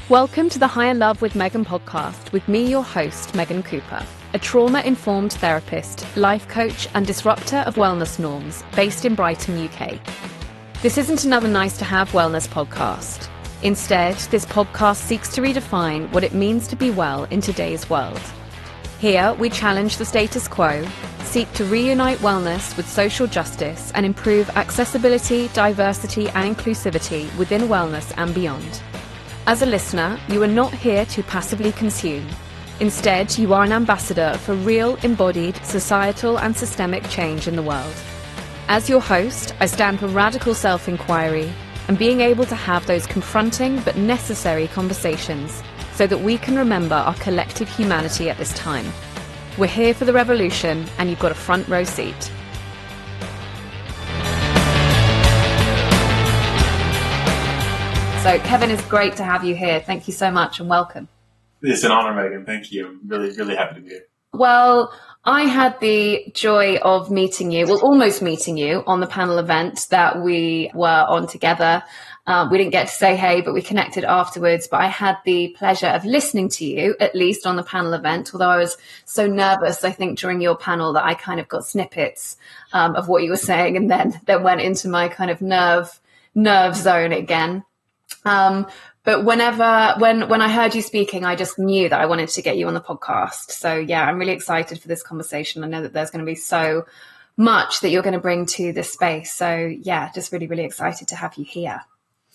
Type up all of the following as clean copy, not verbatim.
Welcome to the Higher Love with Megan podcast with me, your host, Megan Cooper, a trauma-informed therapist, life coach and disruptor of wellness norms based in Brighton, UK. This isn't another nice-to-have wellness podcast. Instead, this podcast seeks to redefine what it means to be well in today's world. Here, we challenge the status quo, seek to reunite wellness with social justice and improve accessibility, diversity and inclusivity within wellness and beyond. As a listener, you are not here to passively consume. Instead, you are an ambassador for real, embodied, societal and systemic change in the world. As your host, I stand for radical self-inquiry and being able to have those confronting but necessary conversations so that we can remember our collective humanity at this time. We're here for the revolution and you've got a front row seat. So, Kevan, it's great to have you here. Thank you so much and welcome. It's an honor, Megan. Thank you. I'm really happy to be here. Well, I had the joy of meeting you, almost meeting you on the panel event that we were on together. We didn't get to say hey, but we connected afterwards. But I had the pleasure of listening to you, at least on the panel event, although I was so nervous, I think, during your panel that I kind of got snippets of what you were saying and then went into my kind of nerve zone again. But when I heard you speaking, I just knew that I wanted to get you on the podcast. So yeah, I'm really excited for this conversation. I know that there's going to be so much that you're going to bring to this space. So yeah, just really excited to have you here.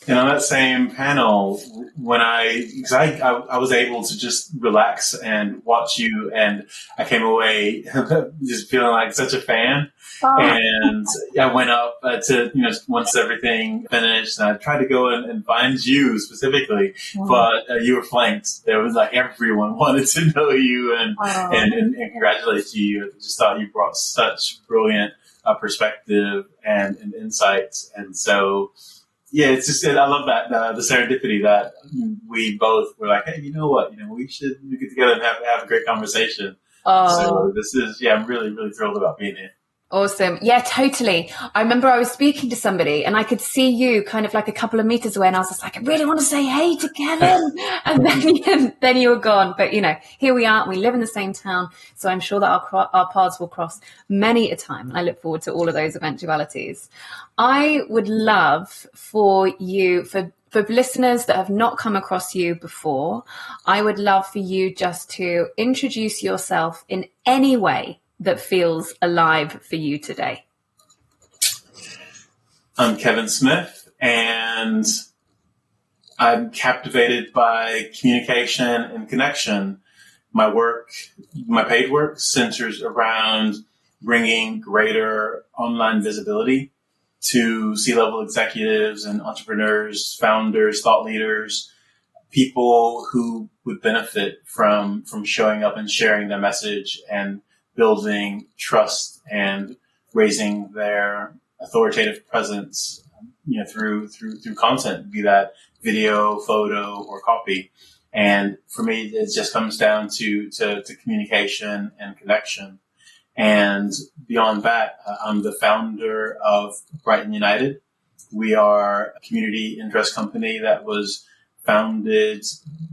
And on that same panel, when I was able to just relax and watch you, and I came away just feeling like such a fan. Oh. And I went up to, once everything finished, and I tried to go and find you specifically, but you were flanked. There was like everyone wanted to know you and congratulate you. I just thought you brought such brilliant perspective and insights. And so, yeah, it's just, I love that, the serendipity that we both were like, hey, you know what, we should get together and have a great conversation. So this is, I'm really thrilled about being here. Awesome. Yeah, totally. I remember I was speaking to somebody and I could see you kind of like a couple of meters away and I was just like, I really want to say hey to Kevan. And then you were gone. But, here we are and we live in the same town. So I'm sure that our paths will cross many a time. And I look forward to all of those eventualities. I would love for you, for listeners that have not come across you before, I would love for you just to introduce yourself in any way that feels alive for you today. I'm Kevan Smith, and I'm captivated by communication and connection. My paid work centers around bringing greater online visibility to C-level executives and entrepreneurs, founders, thought leaders, people who would benefit from showing up and sharing their message and building trust and raising their authoritative presence, through content, be that video, photo, or copy. And for me, it just comes down to communication and connection. And beyond that, I'm the founder of Brighton United. We are a community interest company that was founded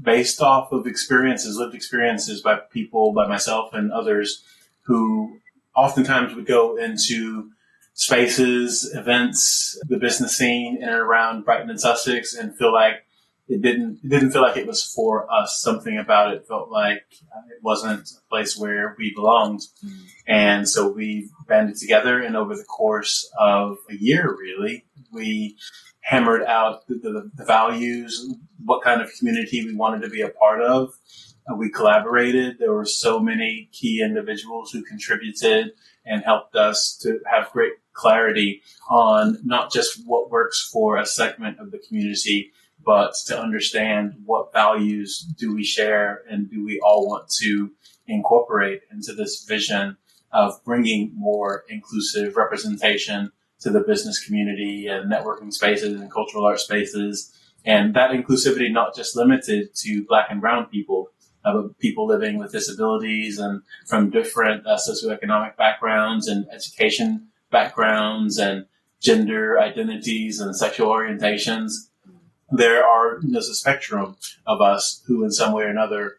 based off of lived experiences by people, by myself and others, who oftentimes would go into spaces, events, the business scene in and around Brighton and Sussex and feel like it didn't feel like it was for us. Something about it felt like it wasn't a place where we belonged. Mm. And so we banded together, and over the course of a year, really, we hammered out the values, what kind of community we wanted to be a part of. We collaborated. There were so many key individuals who contributed and helped us to have great clarity on not just what works for a segment of the community, but to understand what values do we share and do we all want to incorporate into this vision of bringing more inclusive representation to the business community and networking spaces and cultural art spaces. And that inclusivity not just limited to Black and brown people, but people living with disabilities and from different socioeconomic backgrounds and education backgrounds and gender identities and sexual orientations. there are, there's a spectrum of us who in some way or another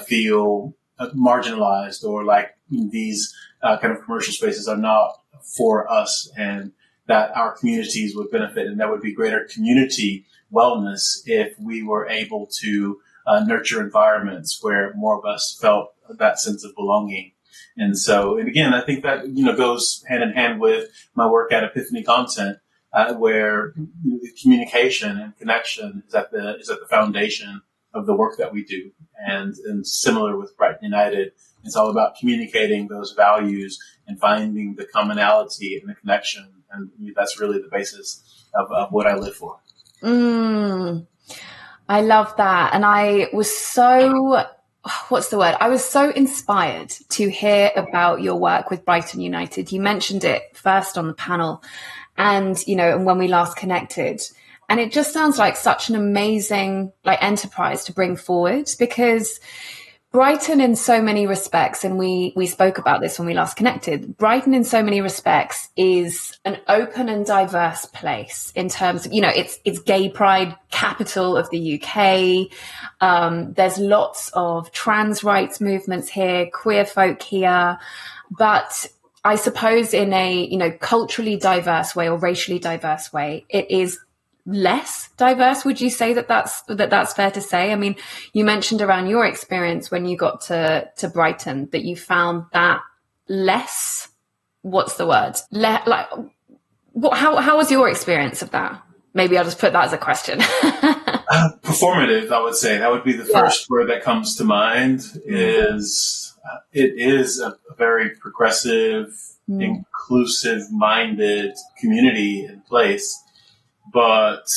feel marginalized, or like these kind of commercial spaces are not for us, and that our communities would benefit, and there would be greater community wellness if we were able to nurture environments where more of us felt that sense of belonging. And so, and again, I think that, goes hand in hand with my work at Epiphany Content, where communication and connection is at the foundation of the work that we do. And similar with Brighton United, it's all about communicating those values and finding the commonality and the connection. And that's really the basis of what I live for. I love that. And I was I was so inspired to hear about your work with Brighton United. You mentioned it first on the panel and when we last connected. And it just sounds like such an amazing enterprise to bring forward, because Brighton in so many respects, and we spoke about this when we last connected, Brighton in so many respects is an open and diverse place in terms of, it's gay pride capital of the UK. There's lots of trans rights movements here, queer folk here, but I suppose in a, culturally diverse way or racially diverse way, it is less diverse. Would you say that's fair to say? I mean, you mentioned around your experience when you got to Brighton that you found that less, what's the word? How was your experience of that? Maybe I'll just put that as a question. Performative, I would say. That would be the first word that comes to mind. It is a very progressive, inclusive-minded community in place. But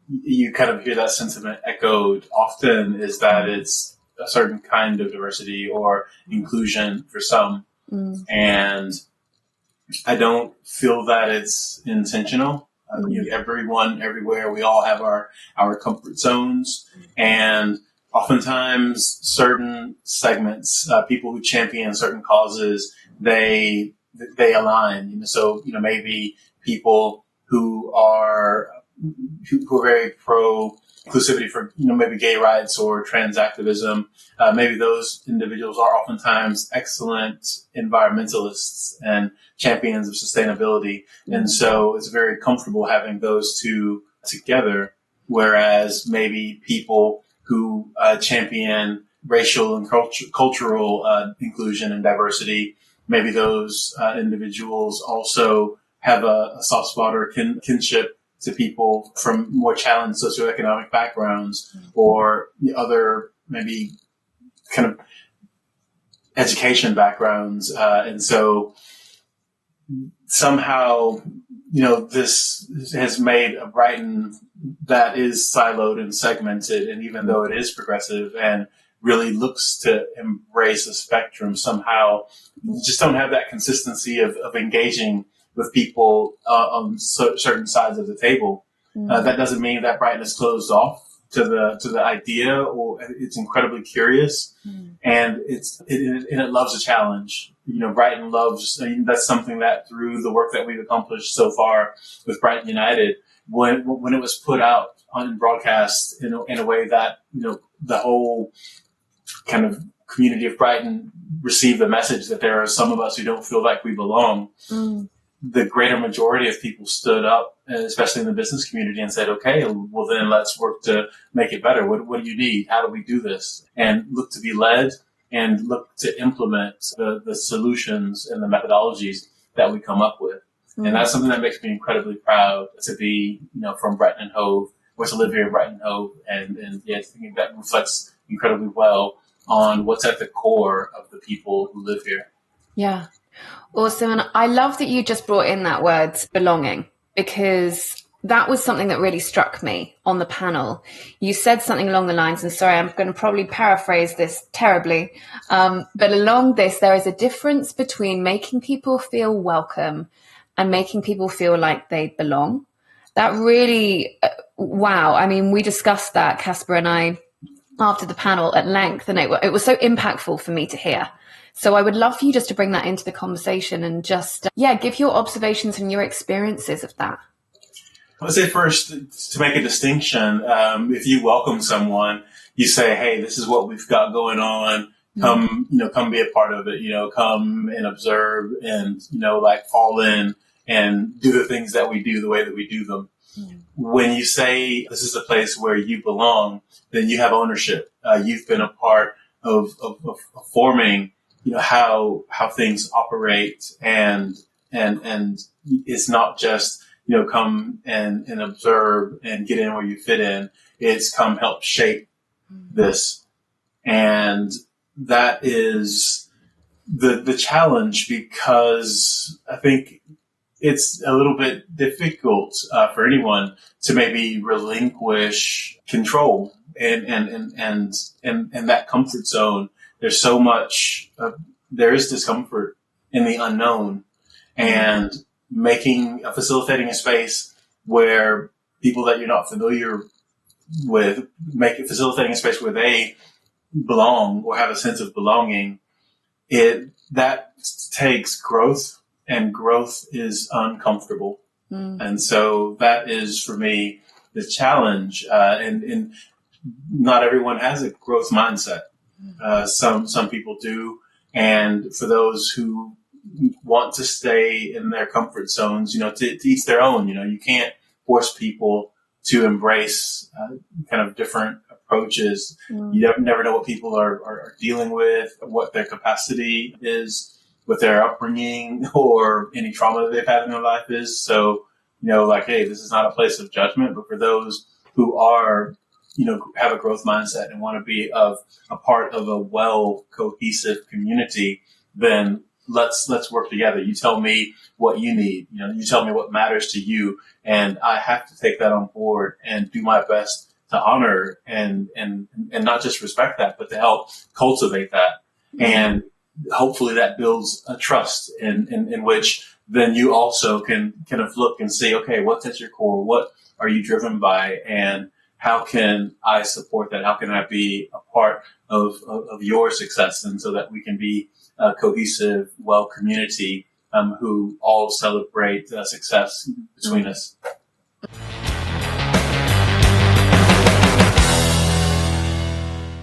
you kind of hear that sentiment echoed often, is that it's a certain kind of diversity or inclusion for some. And I don't feel that it's intentional. Everyone, everywhere, we all have our comfort zones. And oftentimes certain segments, people who champion certain causes, they align. So, maybe people who are very pro inclusivity for, maybe gay rights or trans activism. Maybe those individuals are oftentimes excellent environmentalists and champions of sustainability. And so it's very comfortable having those two together. Whereas maybe people who champion racial and cultural inclusion and diversity, maybe those individuals also have a soft spot or kinship to people from more challenged socioeconomic backgrounds or other maybe kind of education backgrounds. And so somehow, this has made a Brighton that is siloed and segmented. And even though it is progressive and really looks to embrace a spectrum, somehow you just don't have that consistency of engaging with people on certain sides of the table. That doesn't mean that Brighton is closed off to the idea, or it's incredibly curious, and it loves a challenge. Brighton loves. That's something that through the work that we've accomplished so far with Brighton United, when it was put out on broadcast in a way that the whole kind of community of Brighton received the message that there are some of us who don't feel like we belong. The greater majority of people stood up, especially in the business community, and said, okay, well then let's work to make it better. What do you need? How do we do this? And look to be led and look to implement the solutions and the methodologies that we come up with. And that's something that makes me incredibly proud to be, from Brighton and Hove, or to live here in Brighton and Hove. And I think that reflects incredibly well on what's at the core of the people who live here. Yeah. Awesome. And I love that you just brought in that word belonging, because that was something that really struck me on the panel. You said something along the lines, and sorry, I'm going to probably paraphrase this terribly, but along this, there is a difference between making people feel welcome and making people feel like they belong. That really, wow. I mean, we discussed that, Casper and I, after the panel at length, and it was so impactful for me to hear. So I would love for you just to bring that into the conversation and just, give your observations and your experiences of that. I would say first, to make a distinction, if you welcome someone, you say, hey, this is what we've got going on. Come, come be a part of it, come and observe and, like fall in and do the things that we do the way that we do them. When you say this is a place where you belong, then you have ownership. You've been a part of forming, how things operate, and it's not just, come and observe and get in where you fit in. It's come help shape this. And that is the challenge, because I think it's a little bit difficult for anyone to maybe relinquish control and that comfort zone. There's so much, there is discomfort in the unknown, and facilitating a space where people that you're not familiar with, facilitating a space where they belong or have a sense of belonging. That takes growth. And growth is uncomfortable. And so that is, for me, the challenge. And not everyone has a growth mindset. Some people do. And for those who want to stay in their comfort zones, to each their own, you can't force people to embrace kind of different approaches. You never know what people are dealing with, what their capacity is, what their upbringing or any trauma that they've had in their life is. So, hey, this is not a place of judgment, but for those who are, have a growth mindset and want to be a part of a well cohesive community, then let's work together. You tell me what you need, you tell me what matters to you, and I have to take that on board and do my best to honor and not just respect that, but to help cultivate that. And hopefully that builds a trust in which then you also can kind of look and see, okay, what's at your core? What are you driven by? And how can I support that? How can I be a part of your success? And so that we can be a cohesive, well community who all celebrate success between us.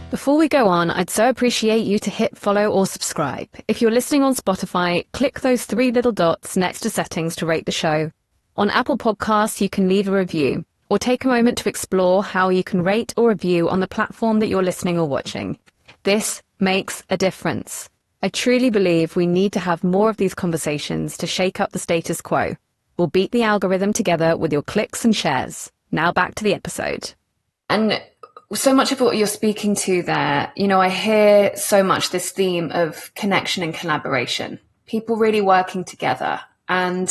Before we go on, I'd so appreciate you to hit follow or subscribe. If you're listening on Spotify, click those 3 little dots next to settings to rate the show. On Apple Podcasts, you can leave a review, or take a moment to explore how you can rate or review on the platform that you're listening or watching. This makes a difference. I truly believe we need to have more of these conversations to shake up the status quo. We'll beat the algorithm together with your clicks and shares. Now back to the episode. And so much of what you're speaking to there, I hear so much this theme of connection and collaboration, people really working together. And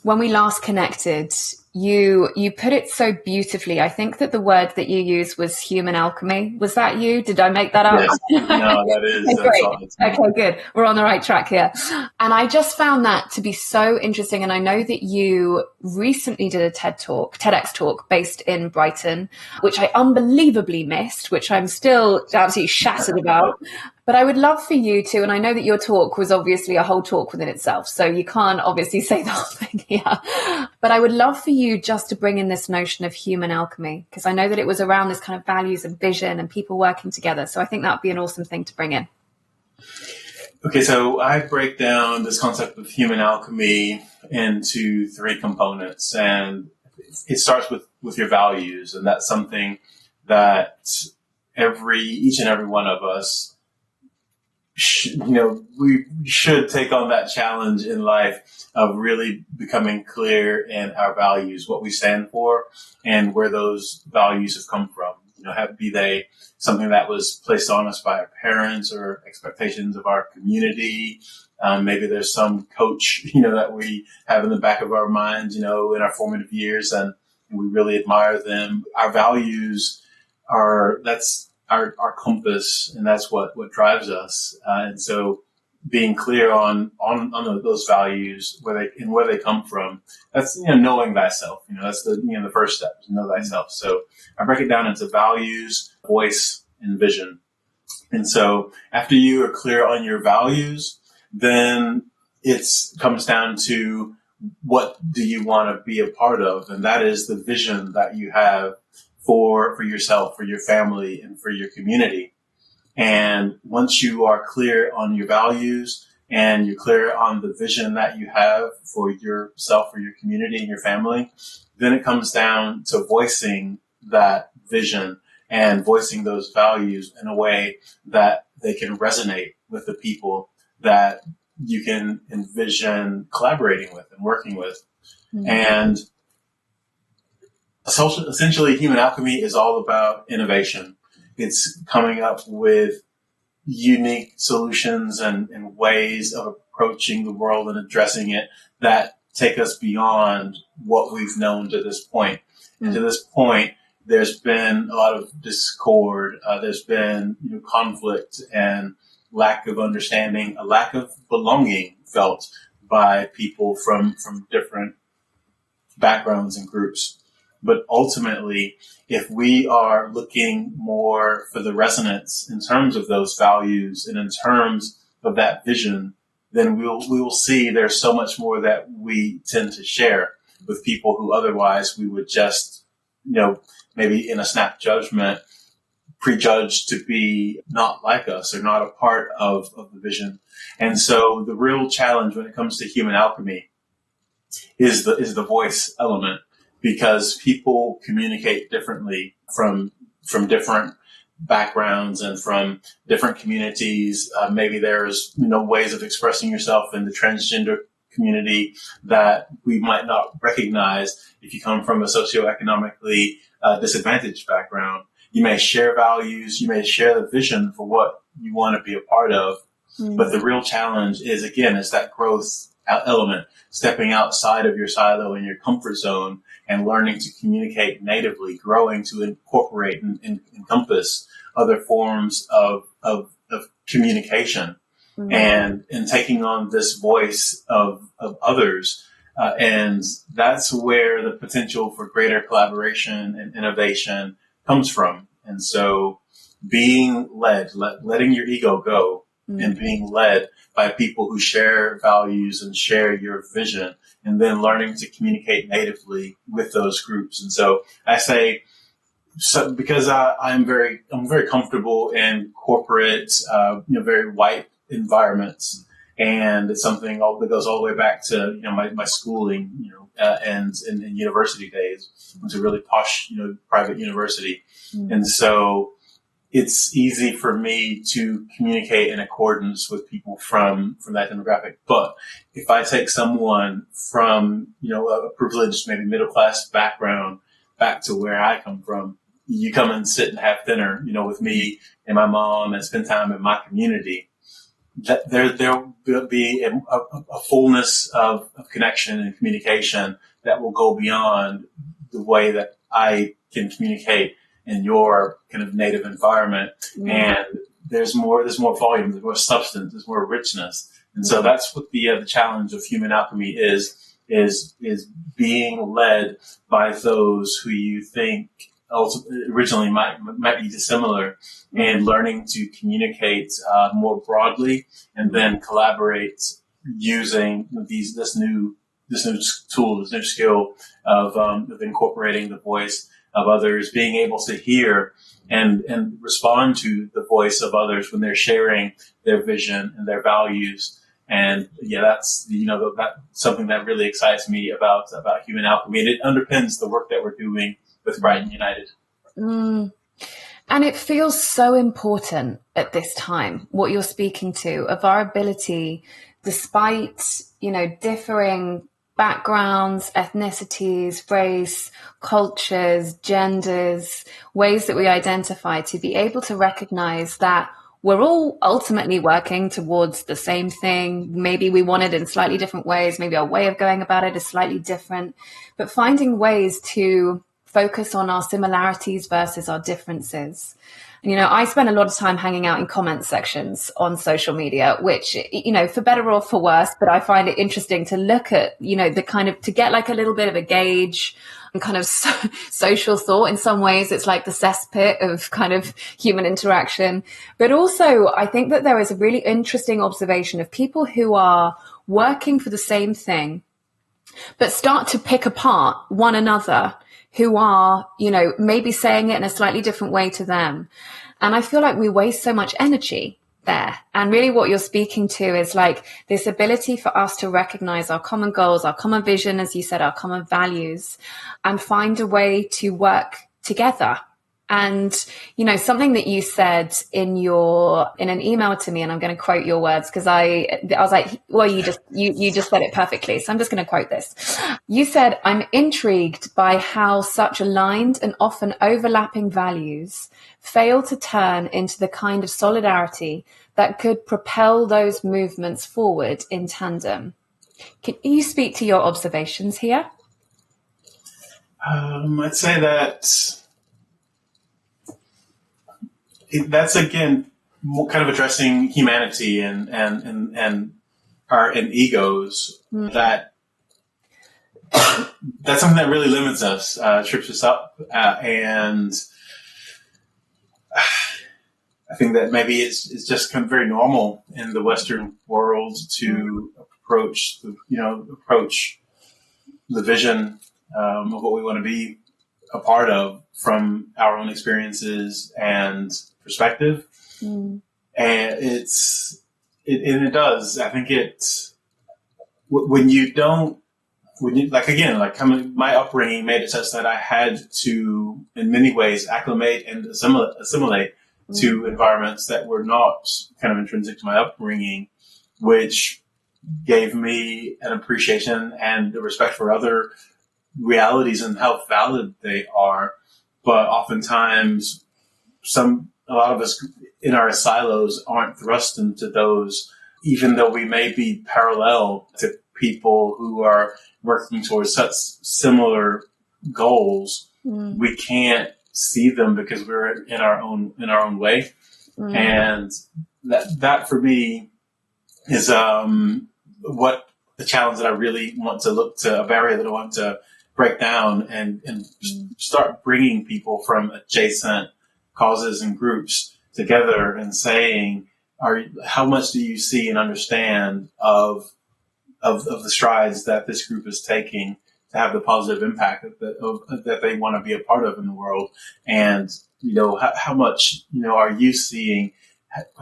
when we last connected, you put it so beautifully. I think that the word that you used was human alchemy. Was that you? Did I make that up? Yes. No, that is. Okay, great. Okay, good. We're on the right track here. And I just found that to be so interesting. And I know that you recently did a TEDx talk based in Brighton, which I unbelievably missed, which I'm still absolutely shattered about. But I would love for you to, and I know that your talk was obviously a whole talk within itself, so you can't obviously say the whole thing here. But I would love for you just to bring in this notion of human alchemy, because I know that it was around this kind of values and vision and people working together. So I think that would be an awesome thing to bring in. Okay, so I break down this concept of human alchemy into 3 components, and it starts with your values, and that's something that each and every one of us we should take on that challenge in life of really becoming clear in our values, what we stand for, and where those values have come from. Be they something that was placed on us by our parents or expectations of our community. Maybe there's some coach, that we have in the back of our minds, in our formative years, and we really admire them. Our values that's our compass, and that's what drives us. And so being clear on those values, where they come from, that's, knowing thyself, that's the first step, is know thyself. So I break it down into values, voice, and vision. And so after you are clear on your values, then it comes down to what do you want to be a part of? And that is the vision that you have for yourself, for your family, and for your community. And once you are clear on your values and you're clear on the vision that you have for yourself, for your community and your family, then it comes down to voicing that vision and voicing those values in a way that they can resonate with the people that you can envision collaborating with and working with. Mm-hmm. And essentially, Human Alchemy is all about innovation. It's coming up with unique solutions and ways of approaching the world and addressing it that take us beyond what we've known to this point. Mm-hmm. And to this point, there's been a lot of discord. There's been conflict and lack of understanding, a lack of belonging felt by people from different backgrounds and groups. But ultimately, if we are looking more for the resonance in terms of those values and in terms of that vision, then we will see there's so much more that we tend to share with people who otherwise we would just, maybe in a snap judgment, prejudged to be not like us or not a part of the vision. And so the real challenge when it comes to Human Alchemy is the voice element, because people communicate differently from different backgrounds and from different communities. Maybe there's ways of expressing yourself in the transgender community that we might not recognize if you come from a socioeconomically disadvantaged background. You may share values, you may share the vision for what you want to be a part of, but the real challenge is that growth element, stepping outside of your silo and your comfort zone and learning to communicate natively, growing to incorporate and encompass other forms of communication, and taking on this voice of others. And that's where the potential for greater collaboration and innovation comes from. And so being led, letting your ego go, and being led by people who share values and share your vision, and then learning to communicate natively with those groups. And so I say, because I'm very comfortable in corporate, very white environments, and it's something that goes all the way back to my schooling, and in university days. It was a really posh, private university, and so it's easy for me to communicate in accordance with people from that demographic. But if I take someone from, a privileged, maybe middle-class background back to where I come from, you come and sit and have dinner, with me and my mom and spend time in my community, that there will be a fullness of connection and communication that will go beyond the way that I can communicate in your kind of native environment. And there's more volume, there's more substance, there's more richness. And so that's what the challenge of Human Alchemy is being led by those who you think originally might be dissimilar, and learning to communicate more broadly, and then collaborate using this new tool, this new skill of incorporating the voice of others, being able to hear and respond to the voice of others when they're sharing their vision and their values. And that's that's something that really excites me about Human Alchemy, and it underpins the work that we're doing with Brighton United. And it feels so important at this time, what you're speaking to, of our ability, despite differing backgrounds, ethnicities, race, cultures, genders, ways that we identify, to be able to recognize that we're all ultimately working towards the same thing. Maybe we want it in slightly different ways. Maybe our way of going about it is slightly different, but finding ways to focus on our similarities versus our differences. I spend a lot of time hanging out in comment sections on social media, which, for better or for worse, but I find it interesting to look at, the kind of, to get like a little bit of a gauge and kind of social thought. In some ways, it's like the cesspit of kind of human interaction. But also, I think that there is a really interesting observation of people who are working for the same thing, but start to pick apart one another who are, maybe saying it in a slightly different way to them. And I feel like we waste so much energy there. And really what you're speaking to is like this ability for us to recognize our common goals, our common vision, as you said, our common values, and find a way to work together. And, something that you said in an email to me, and I'm going to quote your words because I was like, well, you just said it perfectly. So I'm just going to quote this. You said, "I'm intrigued by how such aligned and often overlapping values fail to turn into the kind of solidarity that could propel those movements forward in tandem." Can you speak to your observations here? I'd say that that's again more kind of addressing humanity and our egos. That that's something that really limits us, trips us up, and I think that maybe it's just kind of very normal in the Western world to approach the vision of what we want to be a part of from our own experiences and perspective. And it does. I think my upbringing made it such that I had to, in many ways, acclimate and assimilate to environments that were not kind of intrinsic to my upbringing, which gave me an appreciation and a respect for other realities and how valid they are. But oftentimes, a lot of us in our silos aren't thrust into those, even though we may be parallel to people who are working towards such similar goals. We can't see them because we're in our own way. And that for me is what the challenge that I really want to look to, a barrier that I want to break down and start bringing people from adjacent causes and groups together and saying, how much do you see and understand of the strides that this group is taking to have the positive impact that they want to be a part of in the world? And, how much, are you seeing?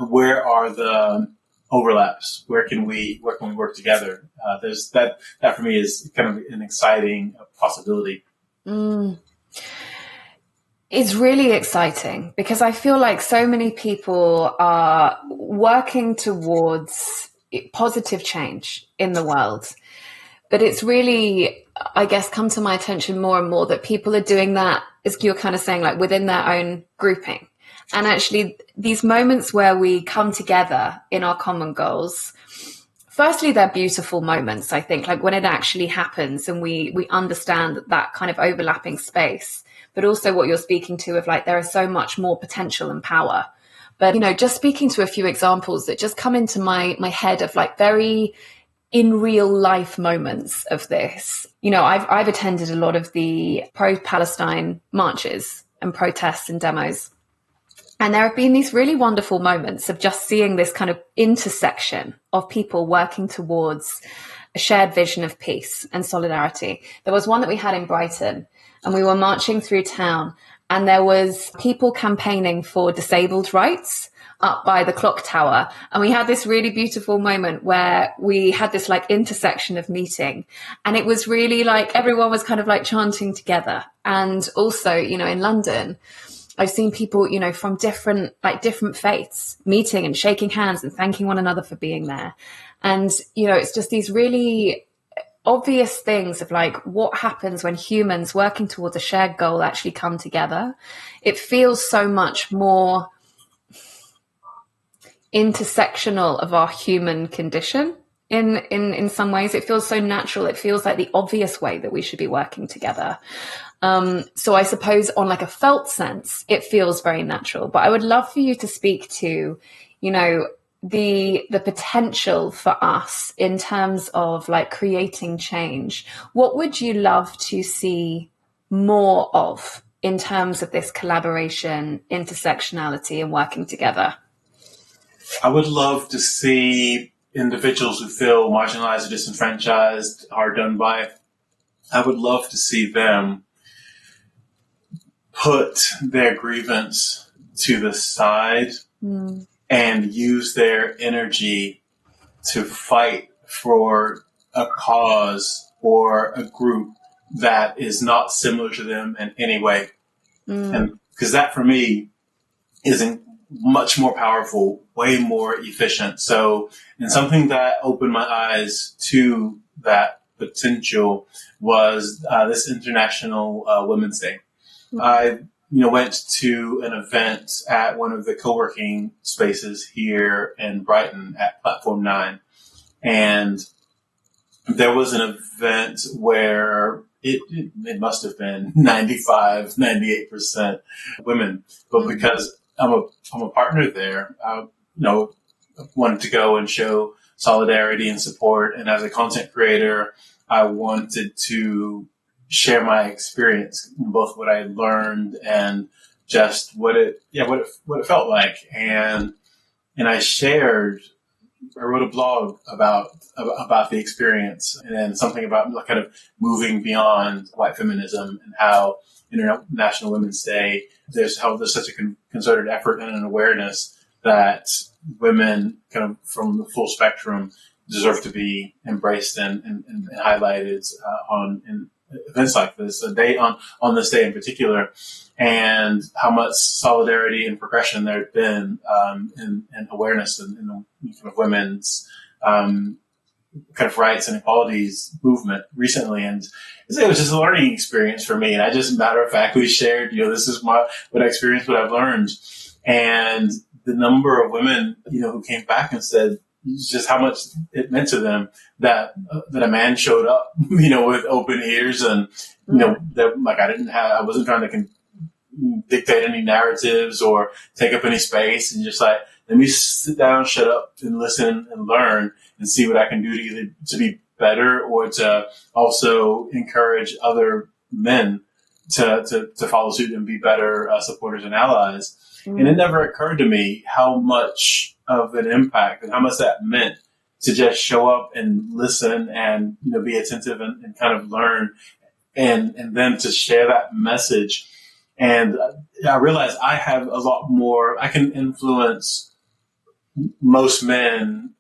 Where are the overlaps? Where can we work together? There's that for me is kind of an exciting possibility. It's really exciting because I feel like so many people are working towards positive change in the world. But it's really, I guess, come to my attention more and more that people are doing that, as you're kind of saying, like within their own grouping. And actually, these moments where we come together in our common goals, firstly, they're beautiful moments, I think, like when it actually happens and we understand that kind of overlapping space. But also what you're speaking to of like, there is so much more potential and power. But, just speaking to a few examples that just come into my head of like very in real life moments of this. I've attended a lot of the pro-Palestine marches and protests and demos. And there have been these really wonderful moments of just seeing this kind of intersection of people working towards a shared vision of peace and solidarity. There was one that we had in Brighton, and we were marching through town, and there was people campaigning for disabled rights up by the clock tower. And we had this really beautiful moment where we had this like intersection of meeting. And it was really like everyone was kind of like chanting together. And also, in London, I've seen people, from different faiths meeting and shaking hands and thanking one another for being there. And, it's just these really obvious things of like what happens when humans working towards a shared goal actually come together. It feels so much more intersectional of our human condition in some ways. It feels so natural. It feels like the obvious way that we should be working together. So I suppose on like a felt sense, it feels very natural. But I would love for you to speak to, the potential for us in terms of like creating change. What would you love to see more of in terms of this collaboration, intersectionality, and working together? I would love to see individuals who feel marginalized or disenfranchised, hard done by, I would love to see them put their grievance to the side and use their energy to fight for a cause or a group that is not similar to them in any way. And because that for me isn't much more powerful, way more efficient. So, and something that opened my eyes to that potential was this International Women's Day. I went to an event at one of the co-working spaces here in Brighton at Platform 9. And there was an event where it must have been 95, 98% women. But because I'm a partner there, wanted to go and show solidarity and support. And as a content creator, I wanted to share my experience, both what I learned and just what it felt like. And I wrote a blog about the experience, and then something about kind of moving beyond white feminism and how International Women's Day, there's such a concerted effort and an awareness that women kind of from the full spectrum deserve to be embraced and highlighted in events like this, a day on this day in particular, and how much solidarity and progression there had been in awareness in the kind of women's kind of rights and equalities movement recently. And it was just a learning experience for me. And I just matter of factly shared, this is what I experienced, what I've learned. And the number of women, who came back and said just how much it meant to them that a man showed up, with open ears and, that I wasn't trying to dictate any narratives or take up any space, and just like, let me sit down, shut up and listen and learn and see what I can do to either to be better or to also encourage other men to follow suit and be better supporters and allies. And it never occurred to me how much of an impact and how much that meant to just show up and listen and, be attentive and kind of learn and then to share that message. And I realized I have a lot more, I can influence most men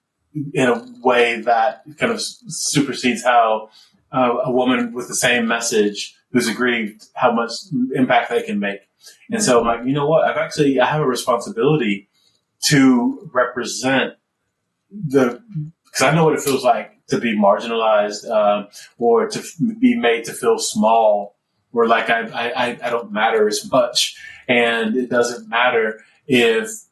in a way that kind of supersedes how a woman with the same message who's aggrieved, how much impact they can make. And so I'm like, you know what? I have a responsibility to represent because I know what it feels like to be marginalized, or to be made to feel small, or like I don't matter as much. And it doesn't matter if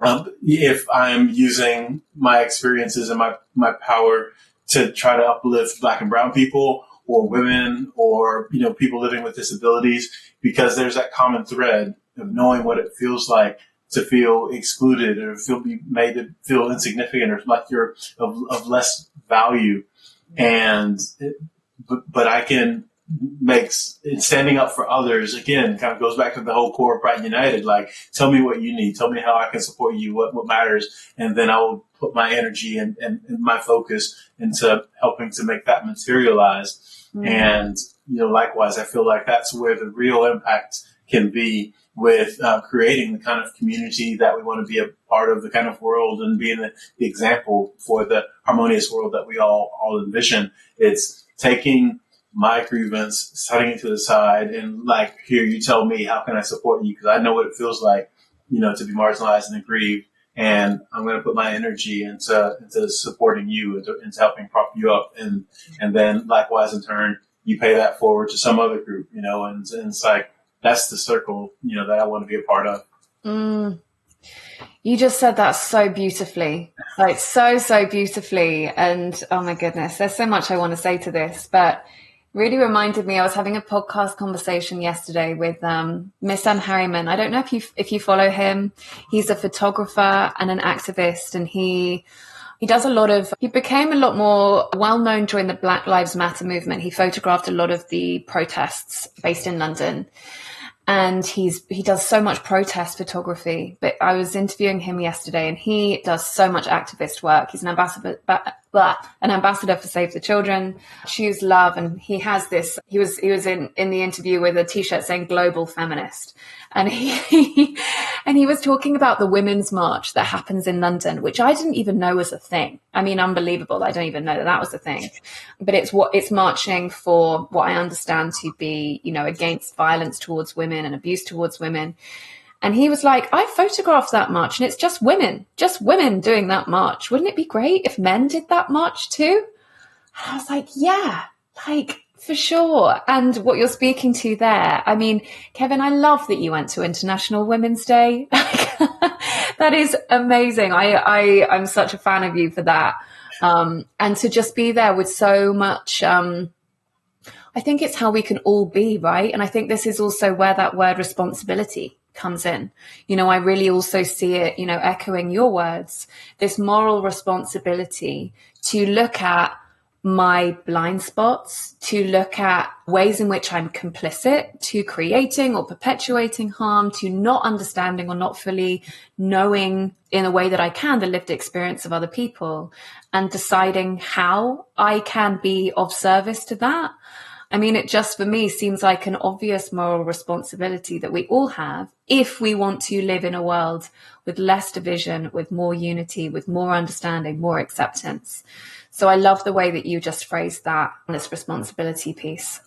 I'm using my experiences and my power to try to uplift Black and brown people or women or, people living with disabilities, because there's that common thread of knowing what it feels like to feel excluded or be made to feel insignificant or like you're of less value. And, but I can make standing up for others, again, kind of goes back to the whole core of Brighton United. Like, tell me what you need. Tell me how I can support you, what matters. And then I will put my energy and my focus into helping to make that materialize. And, likewise, I feel like that's where the real impact can be with creating the kind of community that we want to be a part of, the kind of world and being the example for the harmonious world that we all envision. It's taking my grievance, setting it to the side, and like, here, you tell me, how can I support you? Because I know what it feels like, to be marginalized and aggrieved. And I'm going to put my energy into supporting you, into helping prop you up. And then likewise, in turn, you pay that forward to some other group, and it's like, that's the circle, that I want to be a part of. You just said that so beautifully, like so beautifully. And oh my goodness, there's so much I want to say to this, but really reminded me, I was having a podcast conversation yesterday with Miss Anne Harriman. I don't know if you follow him. He's a photographer and an activist, and he became a lot more well-known during the Black Lives Matter movement. He photographed a lot of the protests based in London. And he does so much protest photography. But I was interviewing him yesterday, and he does so much activist work. He's an ambassador for Save the Children, Choose Love, and he has this. He was in the interview with a T-shirt saying "Global Feminist," and he and he was talking about the Women's March that happens in London, which I didn't even know was a thing. I mean, unbelievable! I don't even know that was a thing. But it's marching for what I understand to be, against violence towards women and abuse towards women. And he was like, I photographed that march and it's just women doing that march. Wouldn't it be great if men did that march too? And I was like, yeah, like for sure. And what you're speaking to there, I mean, Kevan, I love that you went to International Women's Day. That is amazing. I'm such a fan of you for that. And to just be there with so much, I think it's how we can all be, right? And I think this is also where that word responsibility comes in. I really also see it, echoing your words, this moral responsibility to look at my blind spots, to look at ways in which I'm complicit to creating or perpetuating harm, to not understanding or not fully knowing in a way that I can the lived experience of other people, and deciding how I can be of service to that. I mean, it just for me seems like an obvious moral responsibility that we all have if we want to live in a world with less division, with more unity, with more understanding, more acceptance. So I love the way that you just phrased that, this responsibility piece.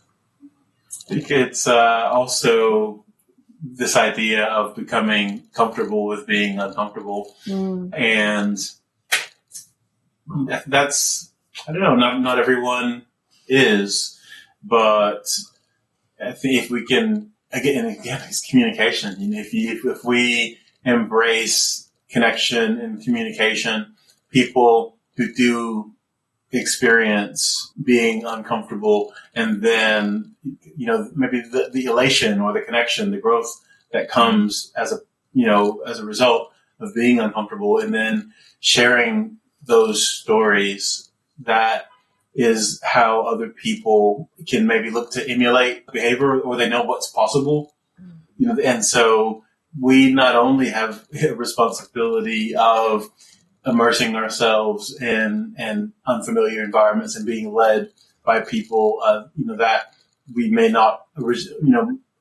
I think it's also this idea of becoming comfortable with being uncomfortable. And that's, I don't know, not everyone is. But I think if we can, again, it's communication. If we embrace connection and communication, people who do experience being uncomfortable, and then, maybe the elation or the connection, the growth that comes as a result of being uncomfortable, and then sharing those stories, that is how other people can maybe look to emulate behavior, or they know what's possible. And so we not only have a responsibility of immersing ourselves in unfamiliar environments and being led by people, that we may not,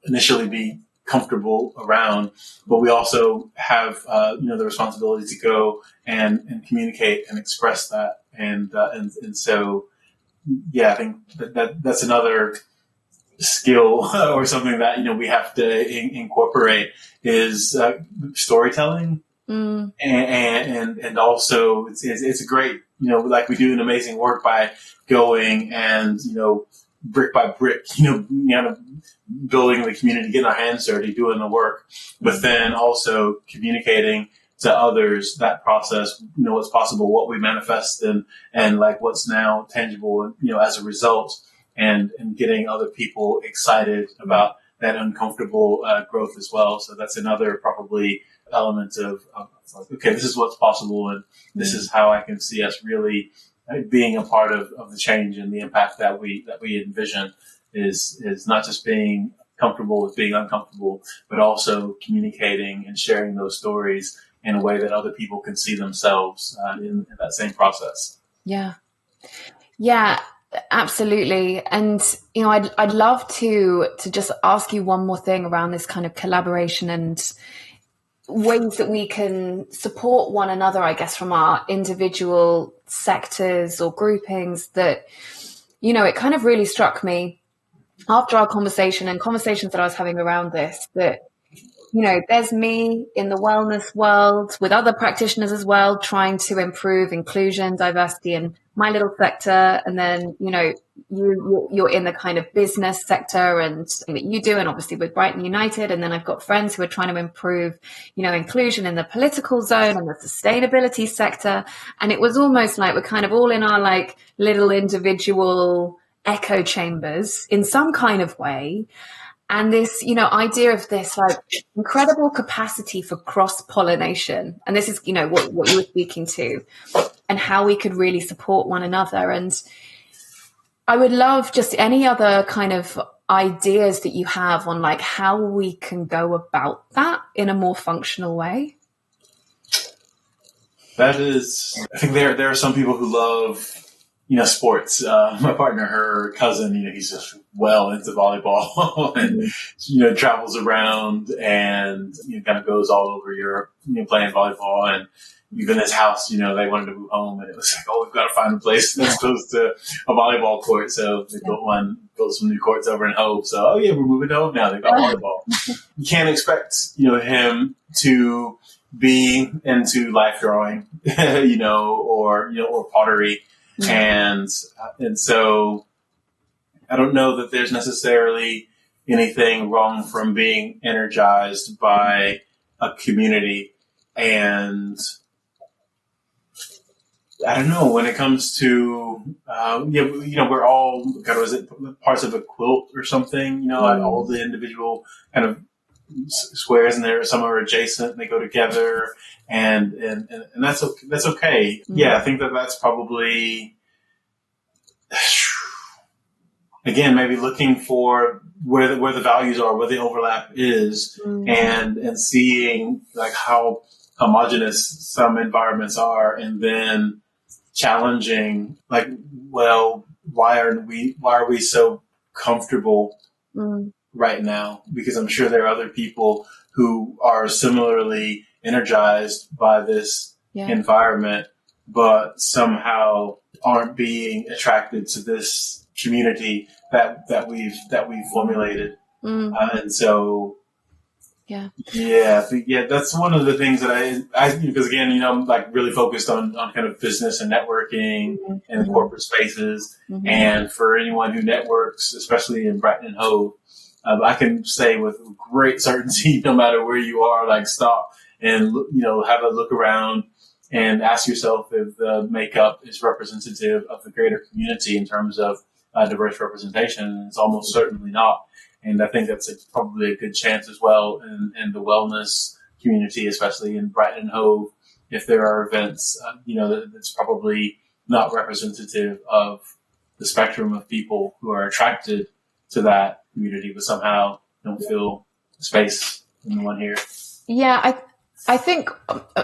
initially be comfortable around, but we also have, the responsibility to go and communicate and express that. And so, yeah, I think that's another skill or something that, we have to incorporate is storytelling. And also it's a great, like we do an amazing work by going and, brick by brick, building the community, getting our hands dirty, doing the work, but then also communicating to others that process, what's possible, what we manifest, and like what's now tangible, as a result, and getting other people excited about that uncomfortable growth as well. So that's another probably element of okay, this is what's possible, and this is how I can see us really being a part of the change and the impact that we envision is not just being comfortable with being uncomfortable, but also communicating and sharing those stories in a way that other people can see themselves in that same process. Yeah, absolutely. And, I'd love to just ask you one more thing around this kind of collaboration and ways that we can support one another, I guess, from our individual sectors or groupings that, it kind of really struck me after our conversation and conversations that I was having around this, that, there's me in the wellness world with other practitioners as well, trying to improve inclusion, diversity in my little sector. And then, you're in the kind of business sector and that you do, and obviously with Brighton United. And then I've got friends who are trying to improve, inclusion in the political zone and the sustainability sector. And it was almost like we're kind of all in our like little individual echo chambers in some kind of way. And this, idea of this like incredible capacity for cross-pollination. And this is, what you were speaking to, and how we could really support one another. And I would love just any other kind of ideas that you have on like how we can go about that in a more functional way. That is, I think there are some people who love, sports. My partner, her cousin, he's just well into volleyball and, travels around and kind of goes all over Europe, playing volleyball. And even his house, they wanted to move home, and it was like, oh, we've got to find a place that's close to a volleyball court. So they built some new courts over in Hove. So, oh yeah, we're moving to Hove now. They've got volleyball. You can't expect, him to be into life drawing, or pottery. And so I don't know that there's necessarily anything wrong from being energized by a community. And I don't know, when it comes to, we're all kind of, is it parts of a quilt or something, like all the individual kind of squares in there, some are adjacent and they go together, and that's okay. Yeah, I think that's probably, again, maybe looking for where the values are, where the overlap is, and seeing like how homogenous some environments are, and then challenging like, well, why are we so comfortable right now? Because I'm sure there are other people who are similarly energized by this environment, but somehow aren't being attracted to this community that we've formulated. And so, that's one of the things that I because again, I'm like really focused on kind of business and networking and corporate spaces. And for anyone who networks, especially in Brighton and Hove, I can say with great certainty, no matter where you are, like stop and, have a look around and ask yourself if the makeup is representative of the greater community in terms of diverse representation. And it's almost certainly not. And I think that's probably a good chance as well in the wellness community, especially in Brighton and Hove. If there are events, that's probably not representative of the spectrum of people who are attracted to that community, but somehow don't feel space in the one here. Yeah, I think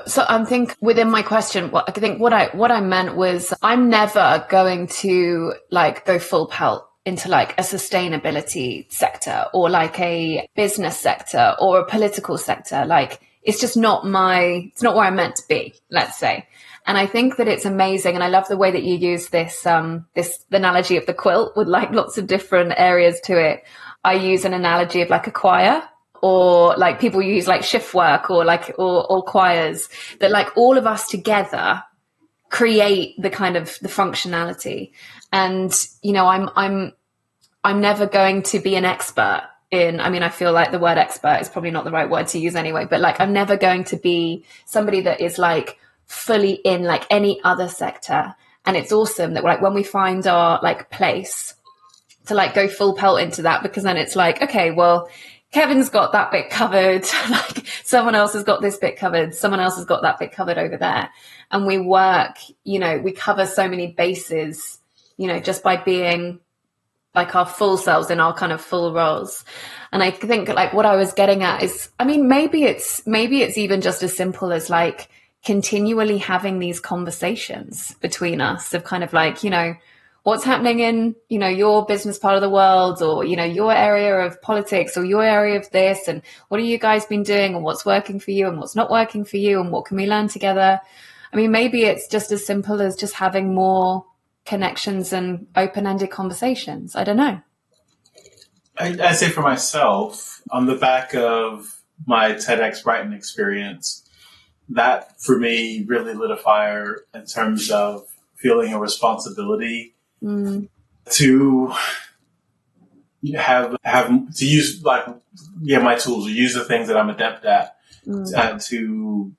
so. I think within my question, what I meant was I'm never going to like go full pelt into like a sustainability sector or like a business sector or a political sector. Like it's just not where I'm meant to be, let's say. And I think that it's amazing. And I love the way that you use this analogy of the quilt with like lots of different areas to it. I use an analogy of like a choir, or like people use like shift work or choirs, that like all of us together create the kind of the functionality. And, I'm never going to be an expert I feel like the word expert is probably not the right word to use anyway, but like I'm never going to be somebody that is like fully in like any other sector. And it's awesome that like when we find our like place to like go full pelt into that, because then it's like, okay, well, Kevin's got that bit covered. Like someone else has got this bit covered. Someone else has got that bit covered over there. And we work, we cover so many bases, just by being like our full selves in our kind of full roles. And I think like what I was getting at is, maybe it's even just as simple as like continually having these conversations between us of kind of like, what's happening in, your business part of the world, or, your area of politics, or your area of this, and what have you guys been doing, and what's working for you and what's not working for you, and what can we learn together? Maybe it's just as simple as just having more connections and open-ended conversations. I don't know. I say for myself, on the back of my TEDx Brighton experience, that for me really lit a fire in terms of feeling a responsibility to have to use my tools, or use the things that I'm adept at to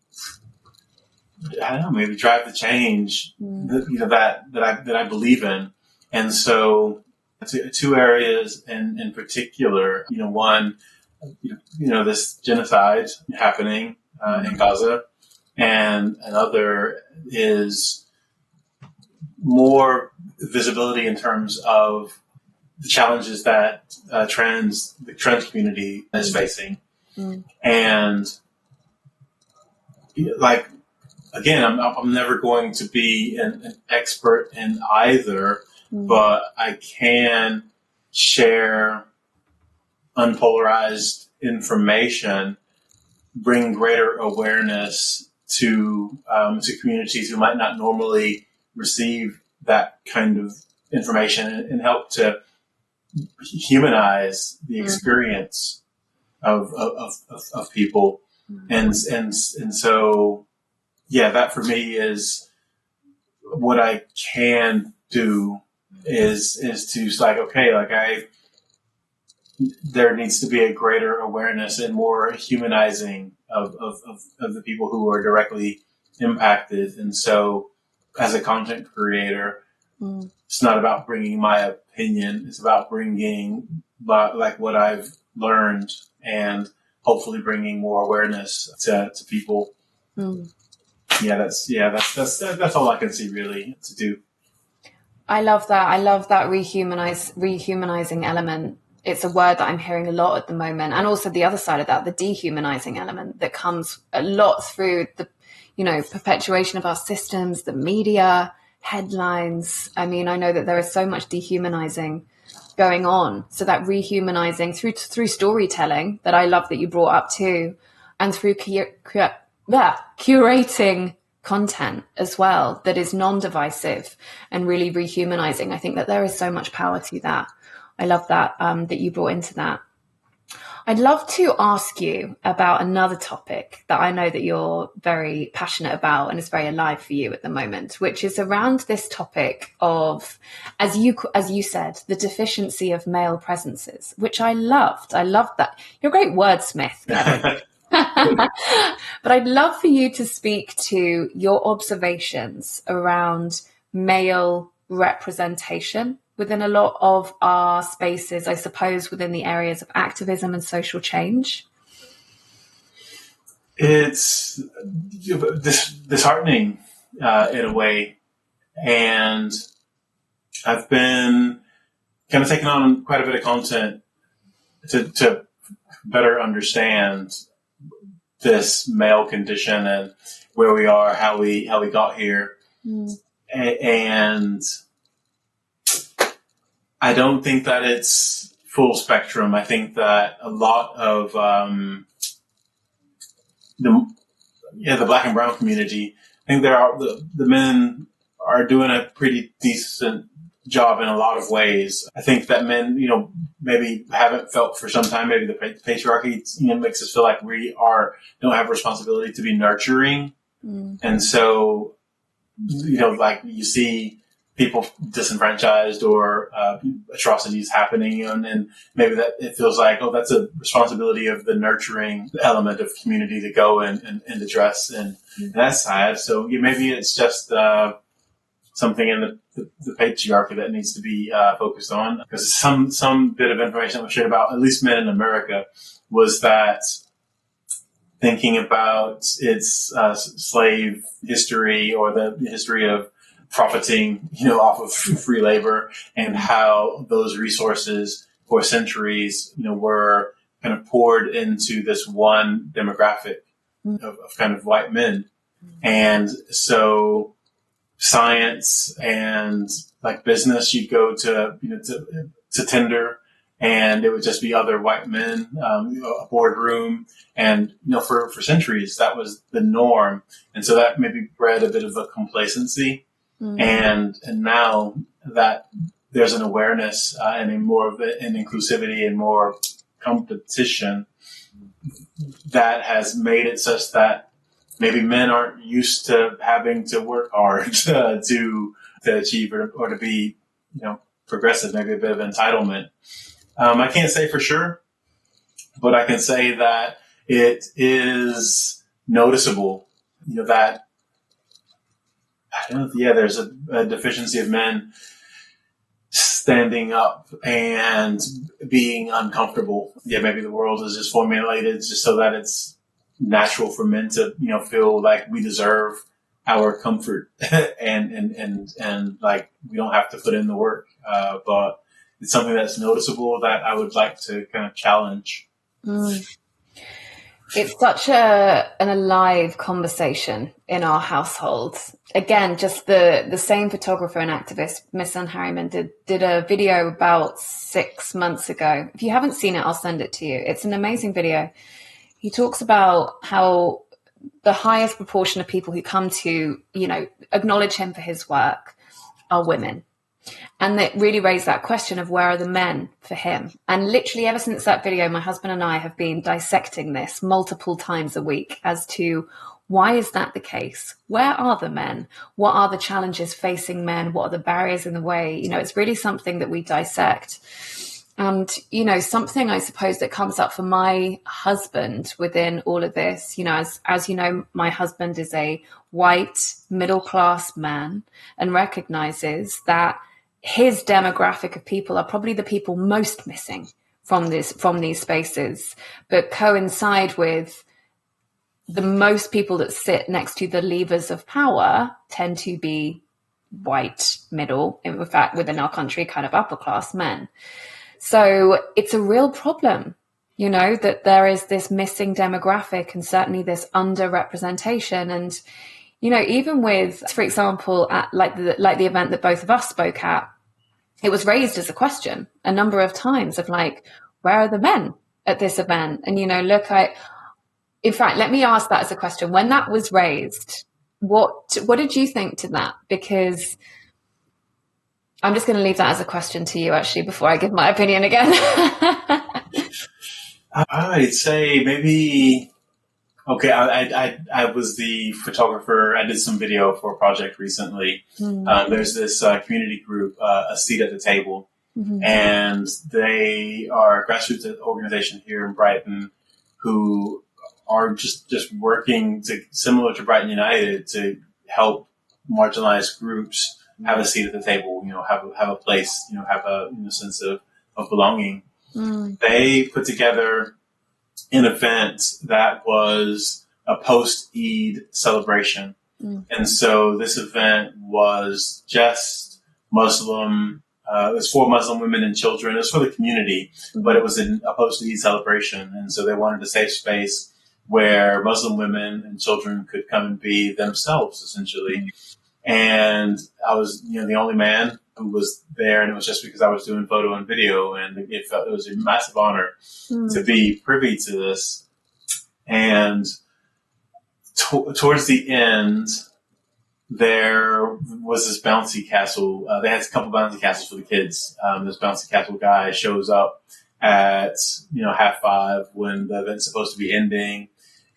I don't know, maybe drive the change that I believe in. And so two areas in particular, one, this genocide happening in Gaza, and another is more visibility in terms of the challenges that the trans community is facing. And like, again, I'm never going to be an expert in either, but I can share unpolarized information, bring greater awareness to communities who might not normally receive that kind of information, and help to humanize the experience of people. And so, yeah, that for me is what I can do is to like, okay, like there needs to be a greater awareness and more humanizing of the people who are directly impacted. And so as a content creator, it's not about bringing my opinion. It's about bringing like what I've learned, and hopefully bringing more awareness to people. That's all I can see really to do. I love that. I love that rehumanizing element. It's a word that I'm hearing a lot at the moment. And also the other side of that, the dehumanizing element that comes a lot through the, perpetuation of our systems, the media, headlines. I mean, I know that there is so much dehumanizing going on. So that rehumanizing through storytelling that I love that you brought up too, and through curating content as well that is non-divisive and really rehumanizing. I think that there is so much power to that. I love that that you brought into that. I'd love to ask you about another topic that I know that you're very passionate about and is very alive for you at the moment, which is around this topic of, as you said, the deficiency of male presences, which I loved. I loved that. You're a great wordsmith, Kevan. But I'd love for you to speak to your observations around male representation within a lot of our spaces, I suppose, within the areas of activism and social change. It's disheartening in a way. And I've been kind of taking on quite a bit of content to better understand this male condition and where we are, how we got here. And I don't think that it's full spectrum. I think that a lot of the black and brown community, I think the men are doing a pretty decent job in a lot of ways. I think that men, maybe haven't felt for some time. Maybe the patriarchy, makes us feel like we don't have responsibility to be nurturing, and so, like you see people disenfranchised or atrocities happening, and maybe that it feels like, oh, that's a responsibility of the nurturing element of community to go and address, and that's sad. So maybe it's just something in the patriarchy that needs to be focused on. Because some bit of information that was shared about at least men in America was that thinking about its slave history or the history of profiting, off of free labor, and how those resources for centuries, were kind of poured into this one demographic of kind of white men. And so science and like business, you'd go to Tinder, and it would just be other white men, a boardroom. And, for centuries, that was the norm. And so that maybe bred a bit of a complacency. And now that there's an awareness and more of an inclusivity and more competition, that has made it such that maybe men aren't used to having to work hard to achieve or to be, progressive, maybe a bit of entitlement. I can't say for sure, but I can say that it is noticeable, that there's a deficiency of men standing up and being uncomfortable. Yeah, maybe the world is just formulated just so that it's natural for men to, feel like we deserve our comfort and like we don't have to put in the work. But it's something that's noticeable that I would like to kind of challenge. It's such an alive conversation in our household. Again, just the same photographer and activist, Miss Anne Harriman, did a video about 6 months ago. If you haven't seen it, I'll send it to you. It's an amazing video. He talks about how the highest proportion of people who come to, acknowledge him for his work are women. And that really raised that question of where are the men for him? And literally ever since that video, my husband and I have been dissecting this multiple times a week as to why is that the case? Where are the men? What are the challenges facing men? What are the barriers in the way? It's really something that we dissect. And, something I suppose that comes up for my husband within all of this, as you know, my husband is a white middle-class man and recognizes that his demographic of people are probably the people most missing from these spaces, but coincide with the most people that sit next to the levers of power tend to be white, middle, in fact, within our country, kind of upper class men. So it's a real problem, that there is this missing demographic and certainly this underrepresentation. And, even with, for example, at like the event that both of us spoke at, it was raised as a question a number of times of like, where are the men at this event? And, in fact, let me ask that as a question. When that was raised, what did you think to that? Because I'm just going to leave that as a question to you, actually, before I give my opinion again. I'd say maybe, okay, I was the photographer. I did some video for a project recently. There's this community group, A Seat at the Table, and they are a grassroots organization here in Brighton who are just working similar to Brighton United to help marginalized groups have a seat at the table, have a place, have a sense of belonging. They put together an event that was a post-Eid celebration. And so this event was just Muslim, it was for Muslim women and children. It was for the community, but it was a post-Eid celebration. And so they wanted a safe space where Muslim women and children could come and be themselves, essentially. And I was, the only man who was there, and it was just because I was doing photo and video, and it was a massive honor to be privy to this. And towards the end, there was this bouncy castle. They had a couple bouncy castles for the kids. This bouncy castle guy shows up at 5:30 when the event's supposed to be ending.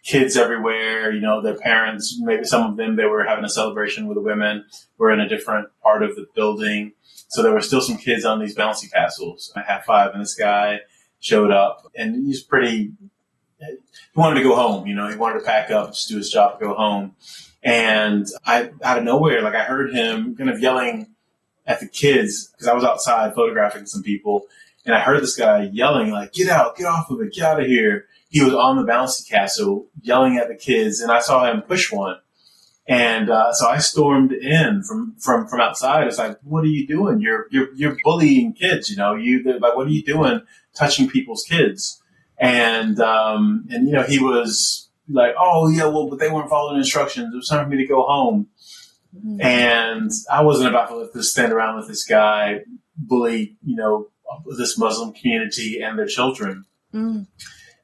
Kids everywhere, their parents, maybe some of them, they were having a celebration with the women, were in a different part of the building. So there were still some kids on these bouncy castles at 5:30, and this guy showed up, and he wanted to go home, he wanted to pack up, just do his job, go home. And out of nowhere, I heard him kind of yelling at the kids, because I was outside photographing some people, and I heard this guy yelling, get off of it, get out of here. He was on the bouncy castle yelling at the kids, and I saw him push one. And so I stormed in from outside. It's like, what are you doing? You're bullying kids, what are you doing touching people's kids? And he was like, oh yeah, well, but they weren't following instructions. It was time for me to go home. And I wasn't about to let this stand around with this guy bully, this Muslim community and their children.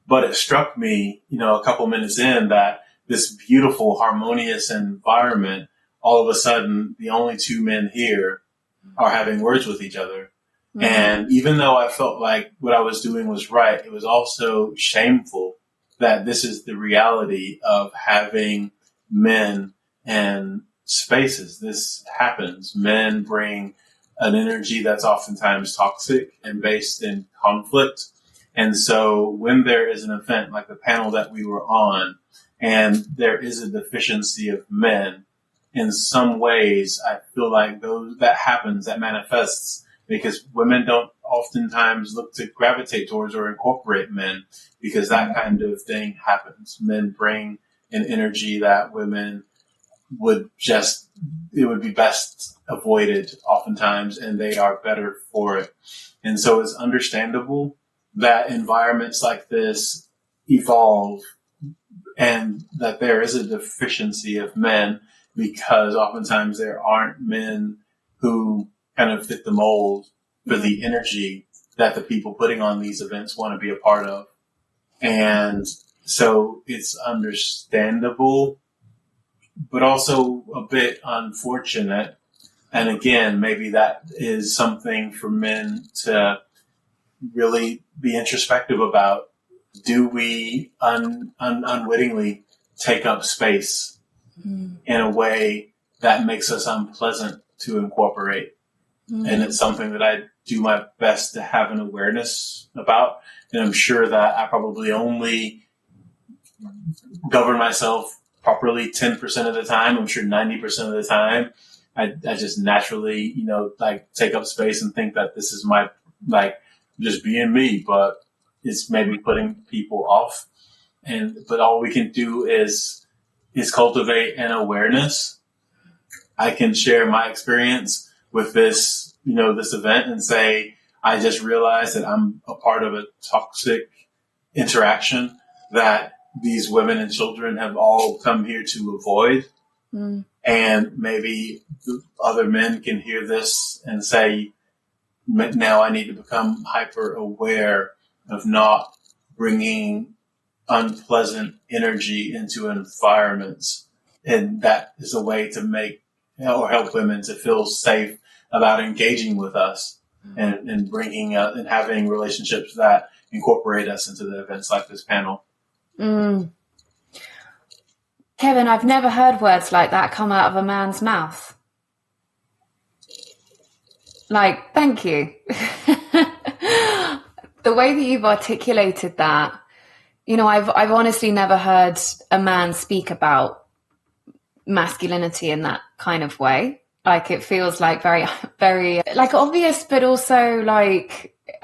But it struck me, a couple minutes in, that this beautiful, harmonious environment, all of a sudden, the only two men here are having words with each other. And even though I felt like what I was doing was right, it was also shameful that this is the reality of having men and spaces. This happens. Men bring an energy that's oftentimes toxic and based in conflict. And so when there is an event like the panel that we were on, and there is a deficiency of men, in some ways, I feel like that happens, that manifests, because women don't oftentimes look to gravitate towards or incorporate men, because that kind of thing happens. Men bring an energy that women it would be best avoided oftentimes, and they are better for it. And so it's understandable that environments like this evolve and that there is a deficiency of men, because oftentimes there aren't men who kind of fit the mold for the energy that the people putting on these events want to be a part of. And so it's understandable, but also a bit unfortunate. And again, maybe that is something for men to really be introspective about. Do we unwittingly take up space in a way that makes us unpleasant to incorporate? And it's something that I do my best to have an awareness about. And I'm sure that I probably only govern myself properly 10% of the time. I'm sure 90% of the time I just naturally, take up space and think that this is my, just being me, but it's maybe putting people off. But all we can do is cultivate an awareness. I can share my experience with this, this event and say, I just realized that I'm a part of a toxic interaction that these women and children have all come here to avoid. And maybe other men can hear this and say, now I need to become hyper aware of not bringing unpleasant energy into environments. And that is a way to make or help women to feel safe about engaging with us and bringing and having relationships that incorporate us into the events like this panel. Kevan, I've never heard words like that come out of a man's mouth. Thank you. The way that you've articulated that, I've honestly never heard a man speak about masculinity in that kind of way. It feels very, very obvious, but also I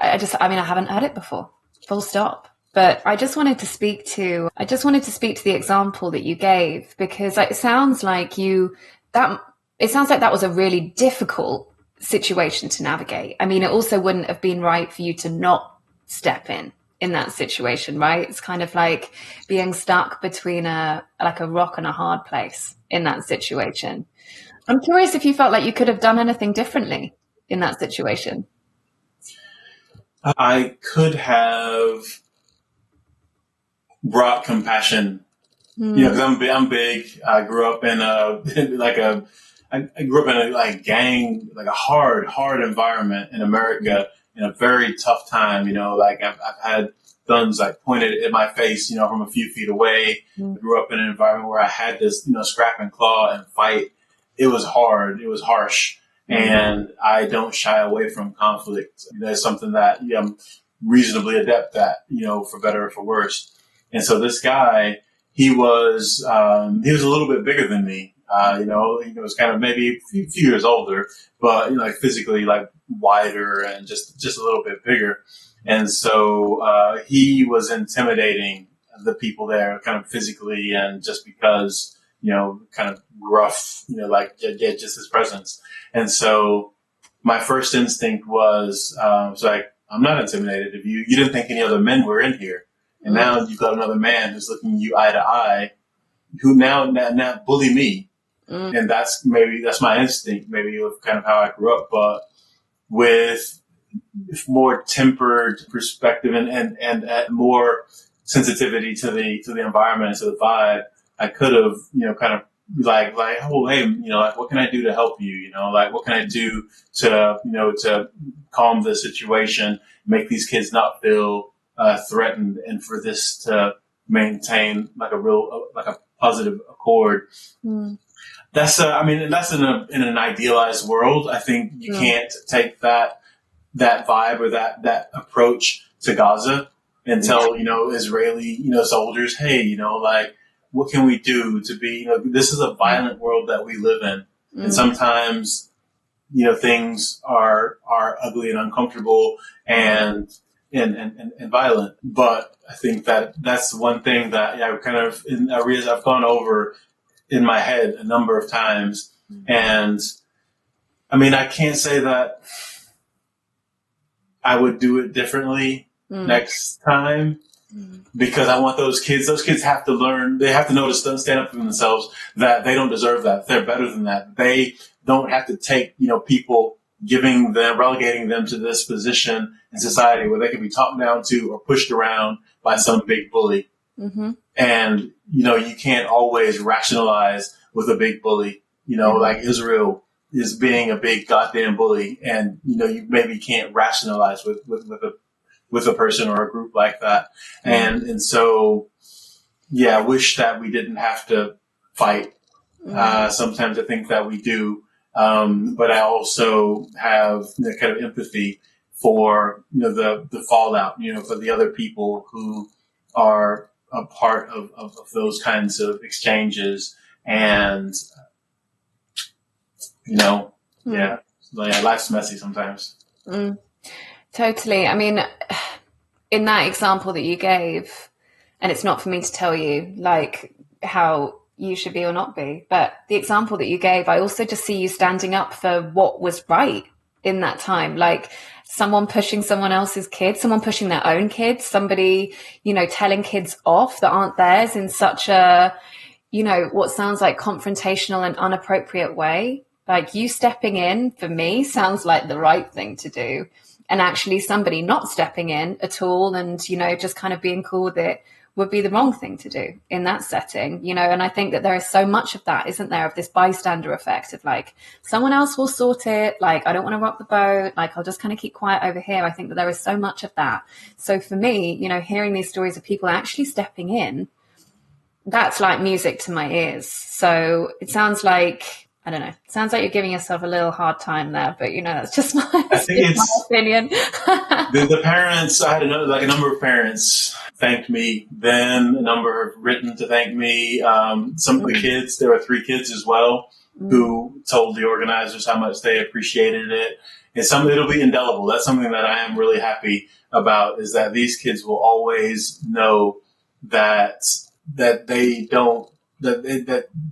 haven't heard it before, full stop. But I just wanted to speak to the example that you gave, because it sounds like that was a really difficult situation to navigate. I mean, it also wouldn't have been right for you to not step in that situation, right? It's kind of like being stuck between a rock and a hard place in that situation. I'm curious if you felt like you could have done anything differently in that situation. I could have brought compassion, because I'm big. I grew up in a gang, a hard environment in America in a very tough time. I've had guns pointed at my face, from a few feet away. I grew up in an environment where I had this, scrap and claw and fight. It was hard. It was harsh. And I don't shy away from conflict. That's something that I'm reasonably adept at, for better or for worse. And so this guy, he was a little bit bigger than me. He was kind of maybe a few years older, but physically wider and just a little bit bigger. And so he was intimidating the people there, kind of physically, and just because kind of rough, just his presence. And so my first instinct was I'm not intimidated of you. You didn't think any other men were in here. And now you've got another man who's looking you eye to eye, who now bully me. And that's my instinct, maybe of kind of how I grew up, but with more tempered perspective and more sensitivity to the environment and to the vibe, I could have, kind of oh, hey, what can I do to help you? What can I do to calm the situation, make these kids not feel threatened, and for this to maintain a positive accord. That's that's in an idealized world. I think you can't take that vibe or that approach to Gaza and tell Israeli soldiers, hey, what can we do to be, this is a violent world that we live in, and sometimes things are ugly and uncomfortable and violent. But I think that's one thing that I kind of in areas I've gone over in my head a number of times. And I mean, I can't say that I would do it differently next time, because I want those kids have to learn, they have to know to stand up for themselves, that they don't deserve that. They're better than that. They don't have to take, people relegating them to this position in society where they can be talked down to or pushed around by some big bully. Mm-hmm. And, you can't always rationalize with a big bully, like Israel is being a big goddamn bully. And, you maybe can't rationalize with a person or a group like that. Mm-hmm. And so, I wish that we didn't have to fight. Mm-hmm. Sometimes I think that we do. But I also have kind of empathy for, the fallout, for the other people who are a part of those kinds of exchanges. And, life's messy sometimes. Totally. I mean, in that example that you gave, and it's not for me to tell you like how you should be or not be, but the example that you gave, I also just see you standing up for what was right in that time. Like someone pushing someone else's kids, someone pushing their own kids, somebody, telling kids off that aren't theirs in such a, what sounds like confrontational and inappropriate way. Like you stepping in for me sounds like the right thing to do. And actually somebody not stepping in at all and, just kind of being cool with it would be the wrong thing to do in that setting, and I think that there is so much of that, isn't there, of this bystander effect of like, someone else will sort it. Like, I don't want to rock the boat. Like, I'll just kind of keep quiet over here. I think that there is so much of that. So for me, hearing these stories of people actually stepping in, that's like music to my ears. So it sounds like, I don't know, it sounds like you're giving yourself a little hard time there, but that's just my opinion. the parents, I had a number of parents thanked me then, a number have written to thank me. Some of the kids, there were 3 kids as well, who told the organizers how much they appreciated it. And it'll be indelible. That's something that I am really happy about, is that these kids will always know that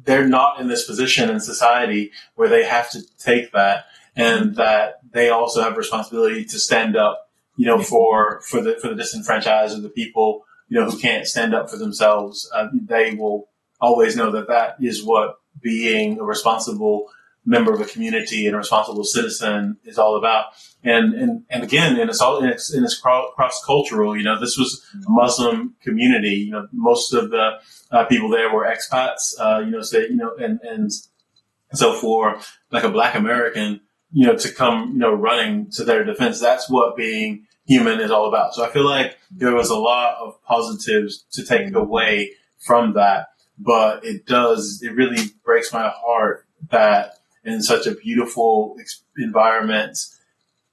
they're not in this position in society where they have to take that, and that they also have responsibility to stand up, for the disenfranchised, or the people, who can't stand up for themselves. They will always know that is what being a responsible member of a community and a responsible citizen is all about. And again, it's cross-cultural. This was a Muslim community. Most of the people there were expats. And so for like a Black American, to come, running to their defense, that's what being human is all about. So I feel like there was a lot of positives to take away from that, but it really breaks my heart that in such a beautiful environment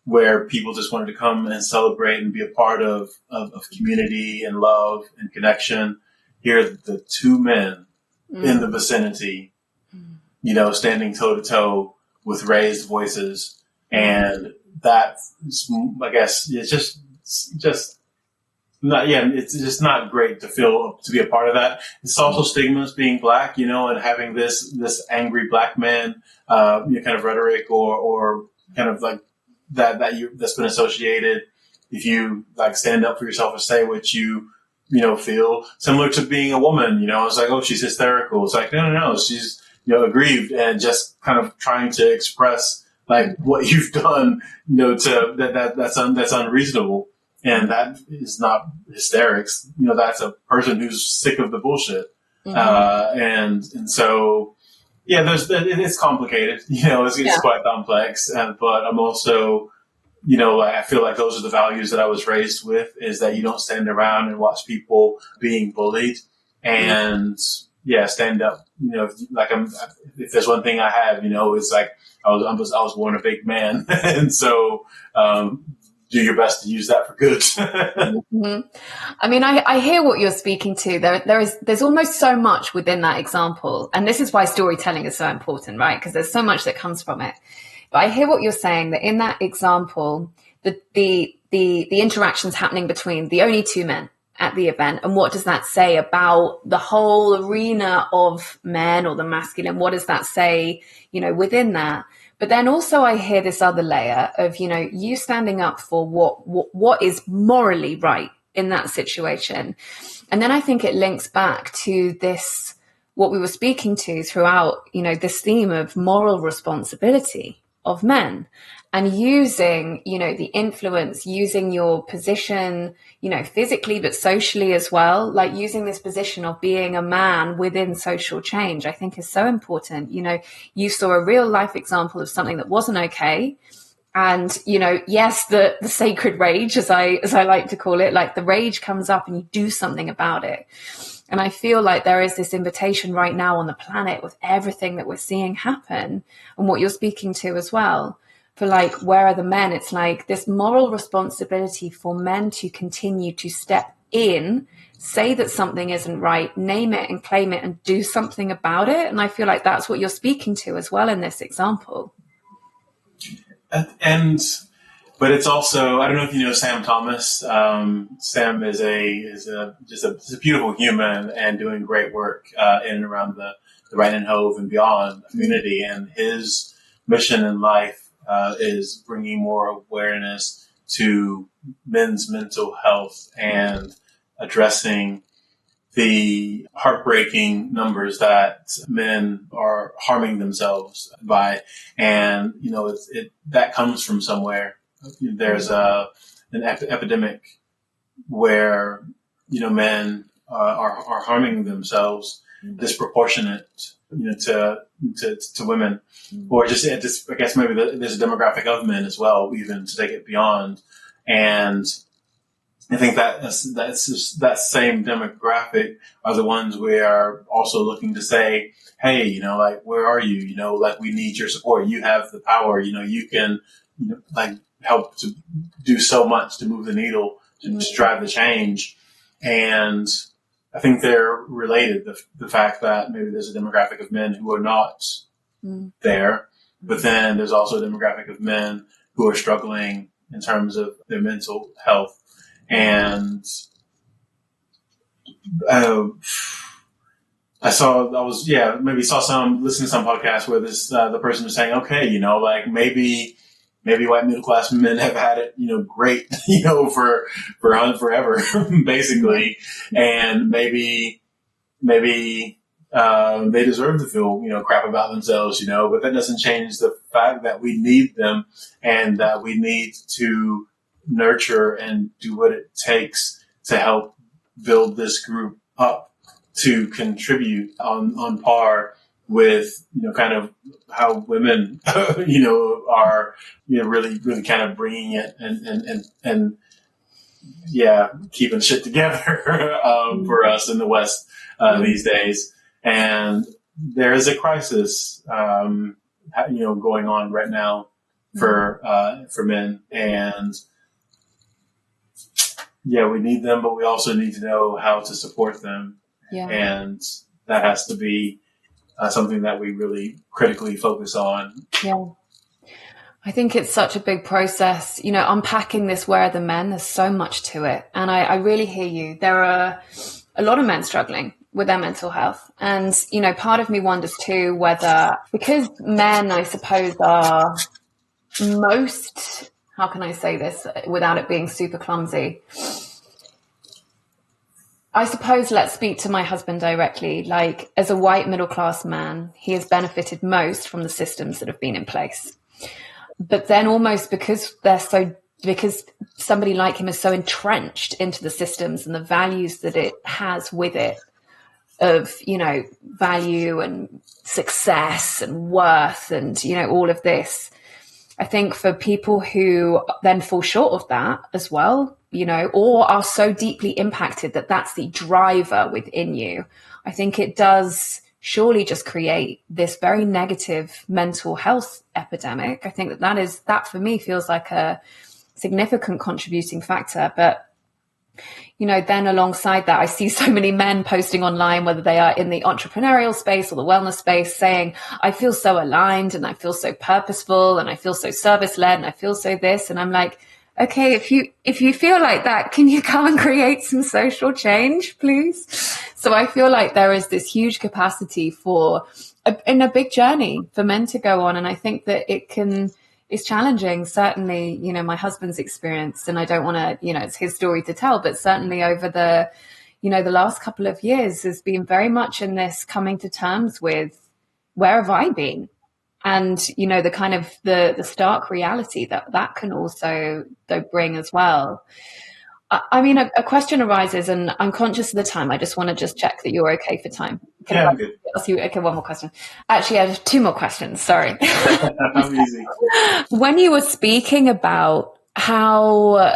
where people just wanted to come and celebrate and be a part of community and love and connection, here are the 2 men in the vicinity, standing toe to toe with raised voices. And that, I guess, it's just not, it's just not great to be a part of that. It's also stigmas being Black, and having this angry Black man, kind of rhetoric or kind of like that's been associated. If you like stand up for yourself and say what you feel, similar to being a woman, it's like, oh, she's hysterical. It's like, no, she's, aggrieved and just kind of trying to express like what you've done, that's unreasonable. And that is not hysterics. That's a person who's sick of the bullshit. Mm-hmm. And so, it's complicated, it's quite complex. But I'm also, I feel like those are the values that I was raised with, is that you don't stand around and watch people being bullied, and stand up. If there's one thing I have, it's like I was born a big man, and so do your best to use that for good. Mm-hmm. I mean, I hear what you're speaking to. There's almost so much within that example, and this is why storytelling is so important, right? Because there's so much that comes from it. But I hear what you're saying, that in that example, the interactions happening between the only 2 men, at the event, and what does that say about the whole arena of men or the masculine? What does that say, within that? But then also I hear this other layer of, you standing up for what is morally right in that situation. And then I think it links back to this, what we were speaking to throughout, this theme of moral responsibility of men, and using, the influence, using your position, physically, but socially as well, like using this position of being a man within social change, I think is so important. You saw a real life example of something that wasn't okay. And, yes, the sacred rage, as I like to call it, like the rage comes up and you do something about it. And I feel like there is this invitation right now on the planet with everything that we're seeing happen and what you're speaking to as well, for like, where are the men? It's like this moral responsibility for men to continue to step in, say that something isn't right, name it and claim it and do something about it. And I feel like that's what you're speaking to as well in this example. But it's also, I don't know if you know Sam Thomas. Sam is just a beautiful human and doing great work in and around the Brighton and Hove and beyond community. And his mission in life is bringing more awareness to men's mental health and addressing the heartbreaking numbers that men are harming themselves by. And, that comes from somewhere. There's an epidemic where, men are harming themselves disproportionate, to women, or just I guess maybe there's a demographic of men as well, even to take it beyond. And I think that same demographic are the ones we are also looking to say, hey, like, where are you? Like, we need your support. You have the power. You can, like, help to do so much to move the needle, to drive the change. And I think they're related. The fact that maybe there's a demographic of men who are not there, but then there's also a demographic of men who are struggling in terms of their mental health. And listening to some podcast where the person was saying, okay, like maybe white middle class men have had it, great, for forever, basically. And maybe they deserve to feel, crap about themselves, but that doesn't change the fact that we need them and that we need to nurture and do what it takes to help build this group up to contribute on par with, kind of how women, are, really, really kind of bringing it and keeping shit together, for us in the West, these days. And there is a crisis, going on right now for men. And we need them, but we also need to know how to support them. Yeah. And that has to be something that we really critically focus on. Yeah. I think it's such a big process, unpacking this, where are the men? There's so much to it. And I really hear you. There are a lot of men struggling with their mental health. And, part of me wonders too, whether, because men, I suppose, are most, how can I say this without it being super clumsy? I suppose, let's speak to my husband directly. Like, as a white middle class man, he has benefited most from the systems that have been in place. But then almost because somebody like him is so entrenched into the systems and the values that it has with it, of, value and success and worth and, all of this. I think for people who then fall short of that as well, or are so deeply impacted that that's the driver within you, I think it does surely just create this very negative mental health epidemic. I think that for me feels like a significant contributing factor. But, then alongside that, I see so many men posting online, whether they are in the entrepreneurial space or the wellness space, saying, I feel so aligned and I feel so purposeful and I feel so service-led and I feel so this. And I'm like, Okay, if you feel like that, can you come and create some social change, please? So I feel like there is this huge capacity in a big journey for men to go on, and I think that it's challenging. Certainly, my husband's experience, and I don't want to, it's his story to tell, but certainly over the last couple of years has been very much in this coming to terms with, where have I been? And, the kind of the stark reality that can also bring as well. I mean, a question arises, and I'm conscious of the time. I just want to just check that you're okay for time. Yeah, I'm good. Ask you, okay, one more question. Actually, I have two more questions. Sorry. I'm easy. When you were speaking about how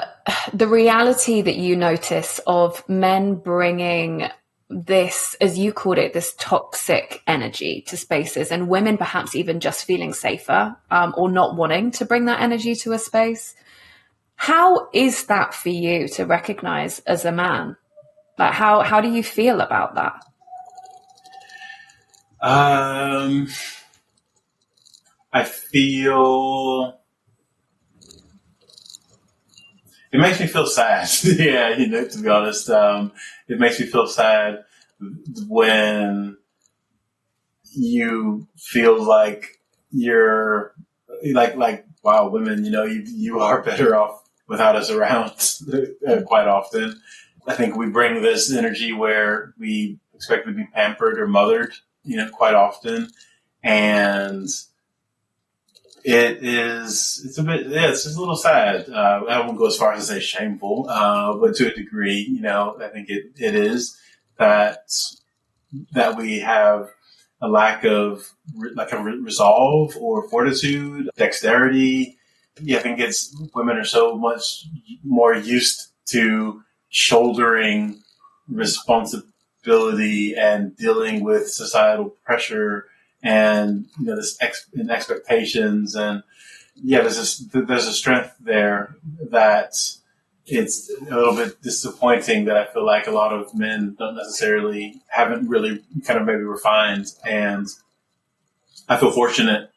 the reality that you notice of men bringing this, as you called it, this toxic energy to spaces, and women perhaps even just feeling safer or not wanting to bring that energy to a space. How is that for you to recognize as a man? Like, how do you feel about that? I feel it makes me feel sad. Yeah, to be honest, it makes me feel sad when you feel like you're like wow, women, you are better off without us around quite often. I think we bring this energy where we expect to be pampered or mothered, quite often. And it's a bit, yeah, it's just a little sad. I won't go as far as to say shameful, but to a degree, I think it is that we have a lack of resolve or fortitude, dexterity. Yeah, I think women are so much more used to shouldering responsibility and dealing with societal pressure and expectations, and there's a strength there that it's a little bit disappointing that I feel like a lot of men haven't really kind of maybe refined. And I feel fortunate,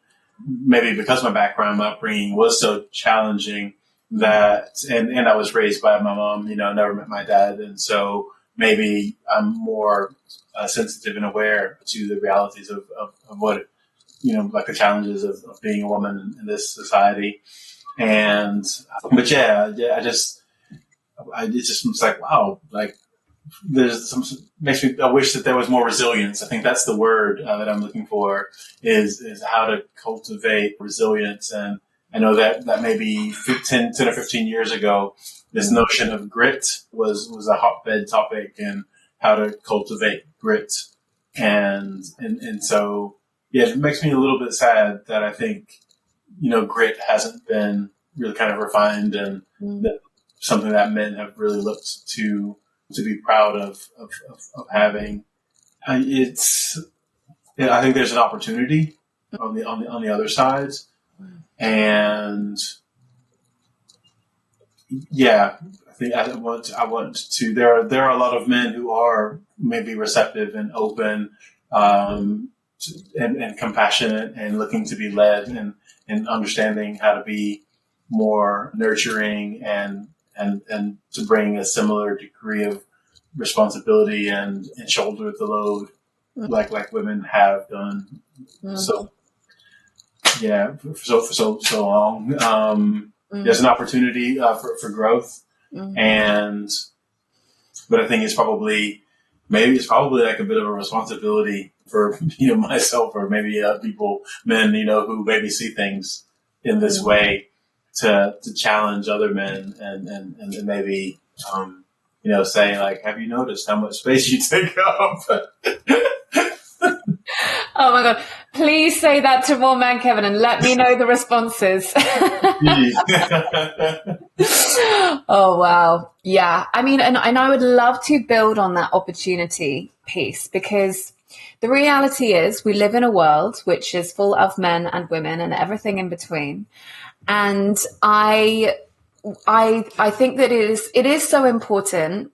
maybe because my background, my upbringing was so challenging that, and I was raised by my mom, never met my dad. And so maybe I'm more sensitive and aware to the realities of what, like the challenges of being a woman in this society. And, but it's like, wow, like I wish that there was more resilience. I think that's the word that I'm looking for is how to cultivate resilience. And I know that maybe 10 or 15 years ago, this notion of grit was a hotbed topic, and how to cultivate grit. And so, yeah, it makes me a little bit sad that I think, grit hasn't been really kind of refined, and that something that men have really looked to be proud of having. I think there's an opportunity on the other side, and yeah, I think I want to. There are a lot of men who are maybe receptive and open, and compassionate, and looking to be led, and understanding how to be more nurturing and to bring a similar degree of responsibility and shoulder the load like women have done. So yeah, for so long. There's an opportunity for growth, but I think it's probably like a bit of a responsibility for myself, or maybe men who maybe see things in this way, to challenge other men and maybe say, like, have you noticed how much space you take up? Oh my God. Please say that to more men, Kevan, and let me know the responses. Oh, wow. Yeah. I mean, and I would love to build on that opportunity piece, because the reality is we live in a world which is full of men and women and everything in between. And I think that it is so important,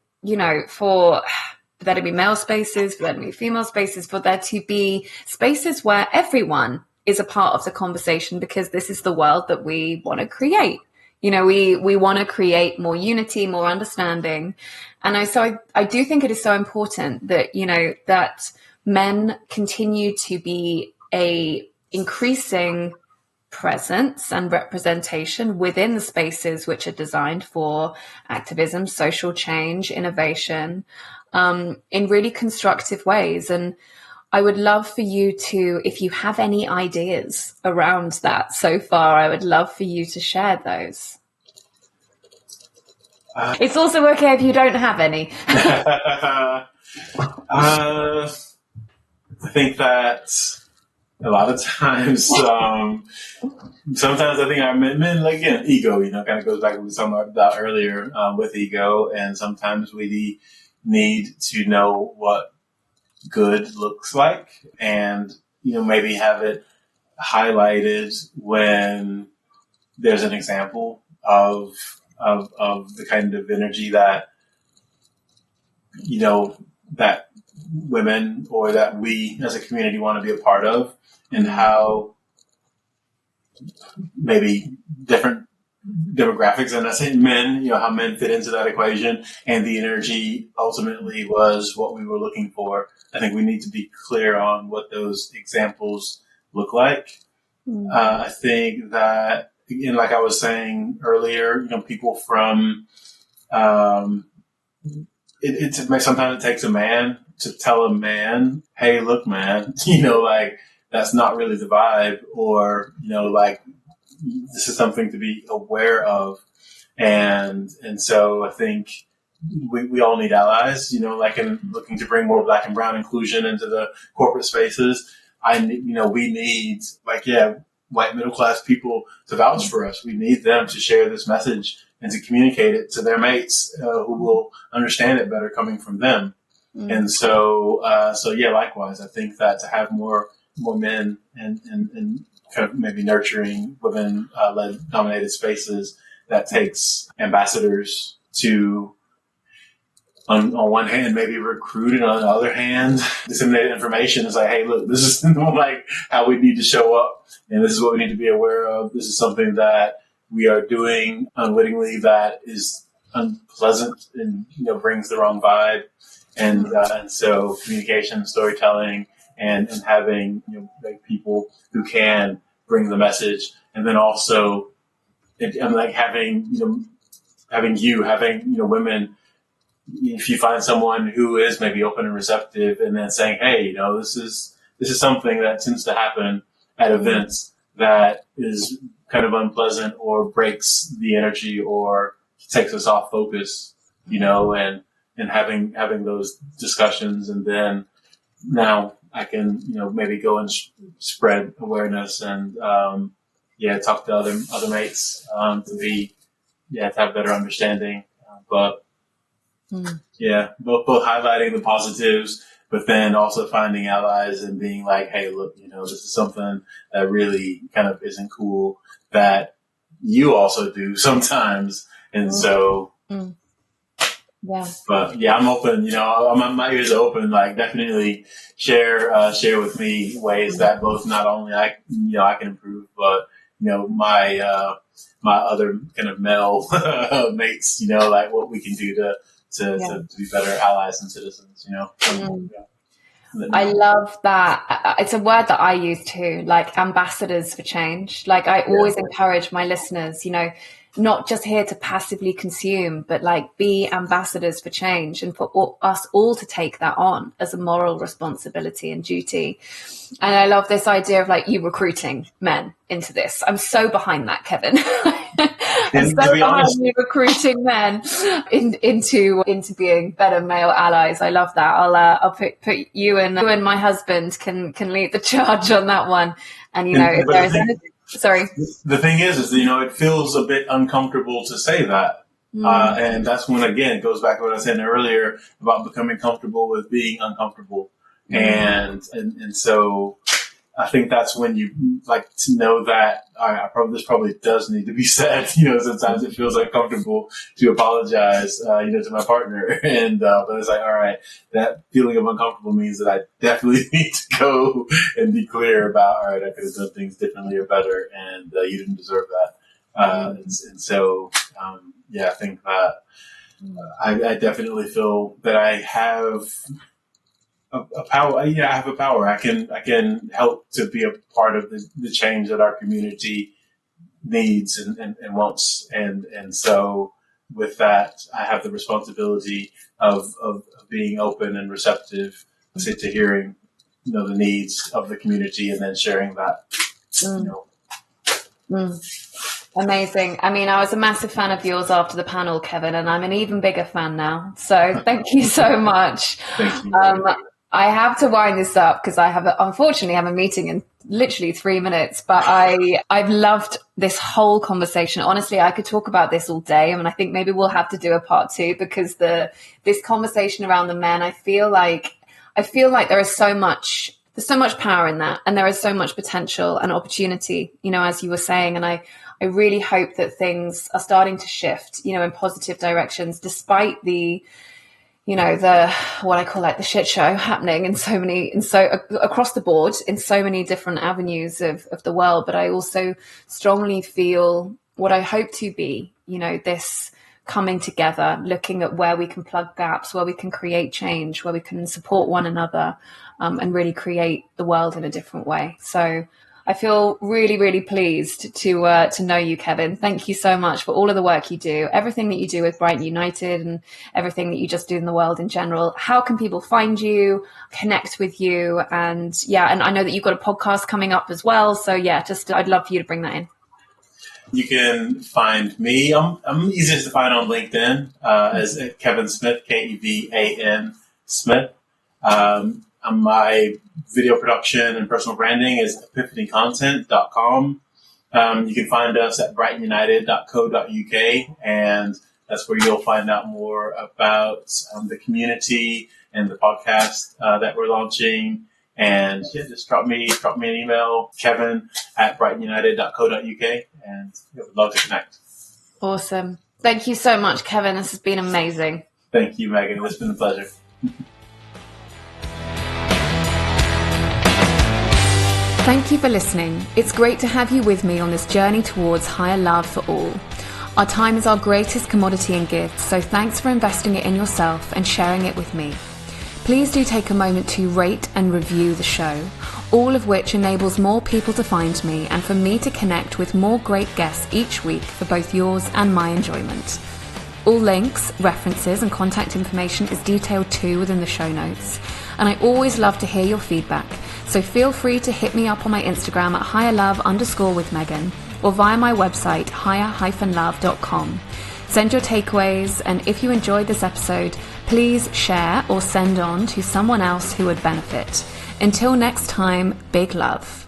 for there to be male spaces, for there to be female spaces, for there to be spaces where everyone is a part of the conversation, because this is the world that we want to create. You know, we want to create more unity, more understanding. And I do think it is so important that, you know, that men continue to be a increasing presence and representation within the spaces which are designed for activism, social change, innovation, in really constructive ways. And I would love for you to, if you have any ideas around that so far, I would love for you to share those. It's also okay if you don't have any. I think that a lot of times, sometimes I think our men, like, again, ego, you know, kind of goes back to what we were talking about earlier with ego. And sometimes we need to know what good looks like, and, you know, maybe have it highlighted when there's an example of the kind of energy that, you know, that women or that we as a community want to be a part of, and how maybe different demographics, and I say men, you know, how men fit into that equation, and the energy ultimately was what we were looking for. I think we need to be clear on what those examples look like. I think that, again, like I was saying earlier, you know, people from, sometimes it takes a man to tell a man, hey, look, man, you know, like, that's not really the vibe, or, you know, like, this is something to be aware of. And so I think we all need allies, you know, like, in looking to bring more Black and brown inclusion into the corporate spaces. We need, like, white middle class people to vouch for us. We need them to share this message and to communicate it to their mates, who will understand it better coming from them. And so likewise, I think that to have more men and kind of maybe nurturing women led dominated spaces, that takes ambassadors to, on one hand, maybe recruit, and on the other hand, disseminate information. It's like, hey, look, this is like how we need to show up, and this is what we need to be aware of. This is something that we are doing unwittingly that is unpleasant and, you know, brings the wrong vibe. And so communication, storytelling, and having, you know, like, people who can bring the message, and then also, and like having women, if you find someone who is maybe open and receptive, and then saying, hey, you know, this is something that tends to happen at events that is kind of unpleasant or breaks the energy or takes us off focus, you know, and having those discussions, and then now I can, you know, maybe go and spread awareness and, talk to other mates, to have better understanding. Both highlighting the positives, but then also finding allies and being like, hey, look, you know, this is something that really kind of isn't cool that you also do sometimes. And so, but I'm open, you know, my ears are open, like, definitely share with me ways that both, not only I can improve, but, you know, my other kind of male mates, you know, like, what we can do to be better allies and citizens, you know. I love that. It's a word that I use too, like ambassadors for change. Like, I always encourage my listeners, you know, not just here to passively consume, but like be ambassadors for change, and for us all to take that on as a moral responsibility and duty. And I love this idea of like you recruiting men into this. I'm so behind that, Kevan. I'm so behind you recruiting men into being better male allies. I love that. I'll put you and my husband can lead the charge on that one. And, you know, if there is anything. Sorry. The thing is, you know, it feels a bit uncomfortable to say that. And that's when, again, it goes back to what I was saying earlier about becoming comfortable with being uncomfortable. And so I think that's when you like to know that, all right, this probably does need to be said. You know, sometimes it feels uncomfortable to apologize, to my partner. And, but it's like, all right, that feeling of uncomfortable means that I definitely need to go and be clear about, all right, I could have done things differently or better, and you didn't deserve that. And so, I think that I definitely feel that I have a power. I have a power. I can help to be a part of the change that our community needs and wants. And so with that, I have the responsibility of being open and receptive to hearing, the needs of the community and then sharing that, Amazing. I mean, I was a massive fan of yours after the panel, Kevan, and I'm an even bigger fan now. So thank you so much. Thank you. I have to wind this up because I unfortunately have a meeting in literally 3 minutes, but I've loved this whole conversation. Honestly, I could talk about this all day. I mean, I think maybe we'll have to do a part 2 because this conversation around the men, I feel like there's so much power in that, and there is so much potential and opportunity, as you were saying. And I really hope that things are starting to shift, in positive directions, despite the what I call the shit show happening across the board in so many different avenues of the world. But I also strongly feel what I hope to be, this coming together, looking at where we can plug gaps, where we can create change, where we can support one another, and really create the world in a different way. So I feel really, really pleased to know you, Kevan. Thank you so much for all of the work you do, everything that you do with Brighton United and everything that you just do in the world in general. How can people find you, connect with you? And I know that you've got a podcast coming up as well. So I'd love for you to bring that in. You can find me. I'm easiest to find on LinkedIn as Kevan Smith, Kevan Smith. My video production and personal branding is epiphanycontent.com. You can find us at brightonunited.co.uk, and that's where you'll find out more about the community and the podcast that we're launching. And just drop me an email, Kevan@brightonunited.co.uk, and would love to connect. Awesome. Thank you so much, Kevan. This has been amazing. Thank you, Megan. It's been a pleasure. Thank you for listening. It's great to have you with me on this journey towards higher love for all. Our time is our greatest commodity and gift, so thanks for investing it in yourself and sharing it with me. Please do take a moment to rate and review the show, all of which enables more people to find me and for me to connect with more great guests each week for both yours and my enjoyment. All links, references and contact information is detailed too within the show notes. And I always love to hear your feedback, so feel free to hit me up on my Instagram at higherlove_with_Megan or via my website higher-love.com. Send your takeaways, and if you enjoyed this episode, please share or send on to someone else who would benefit. Until next time, big love.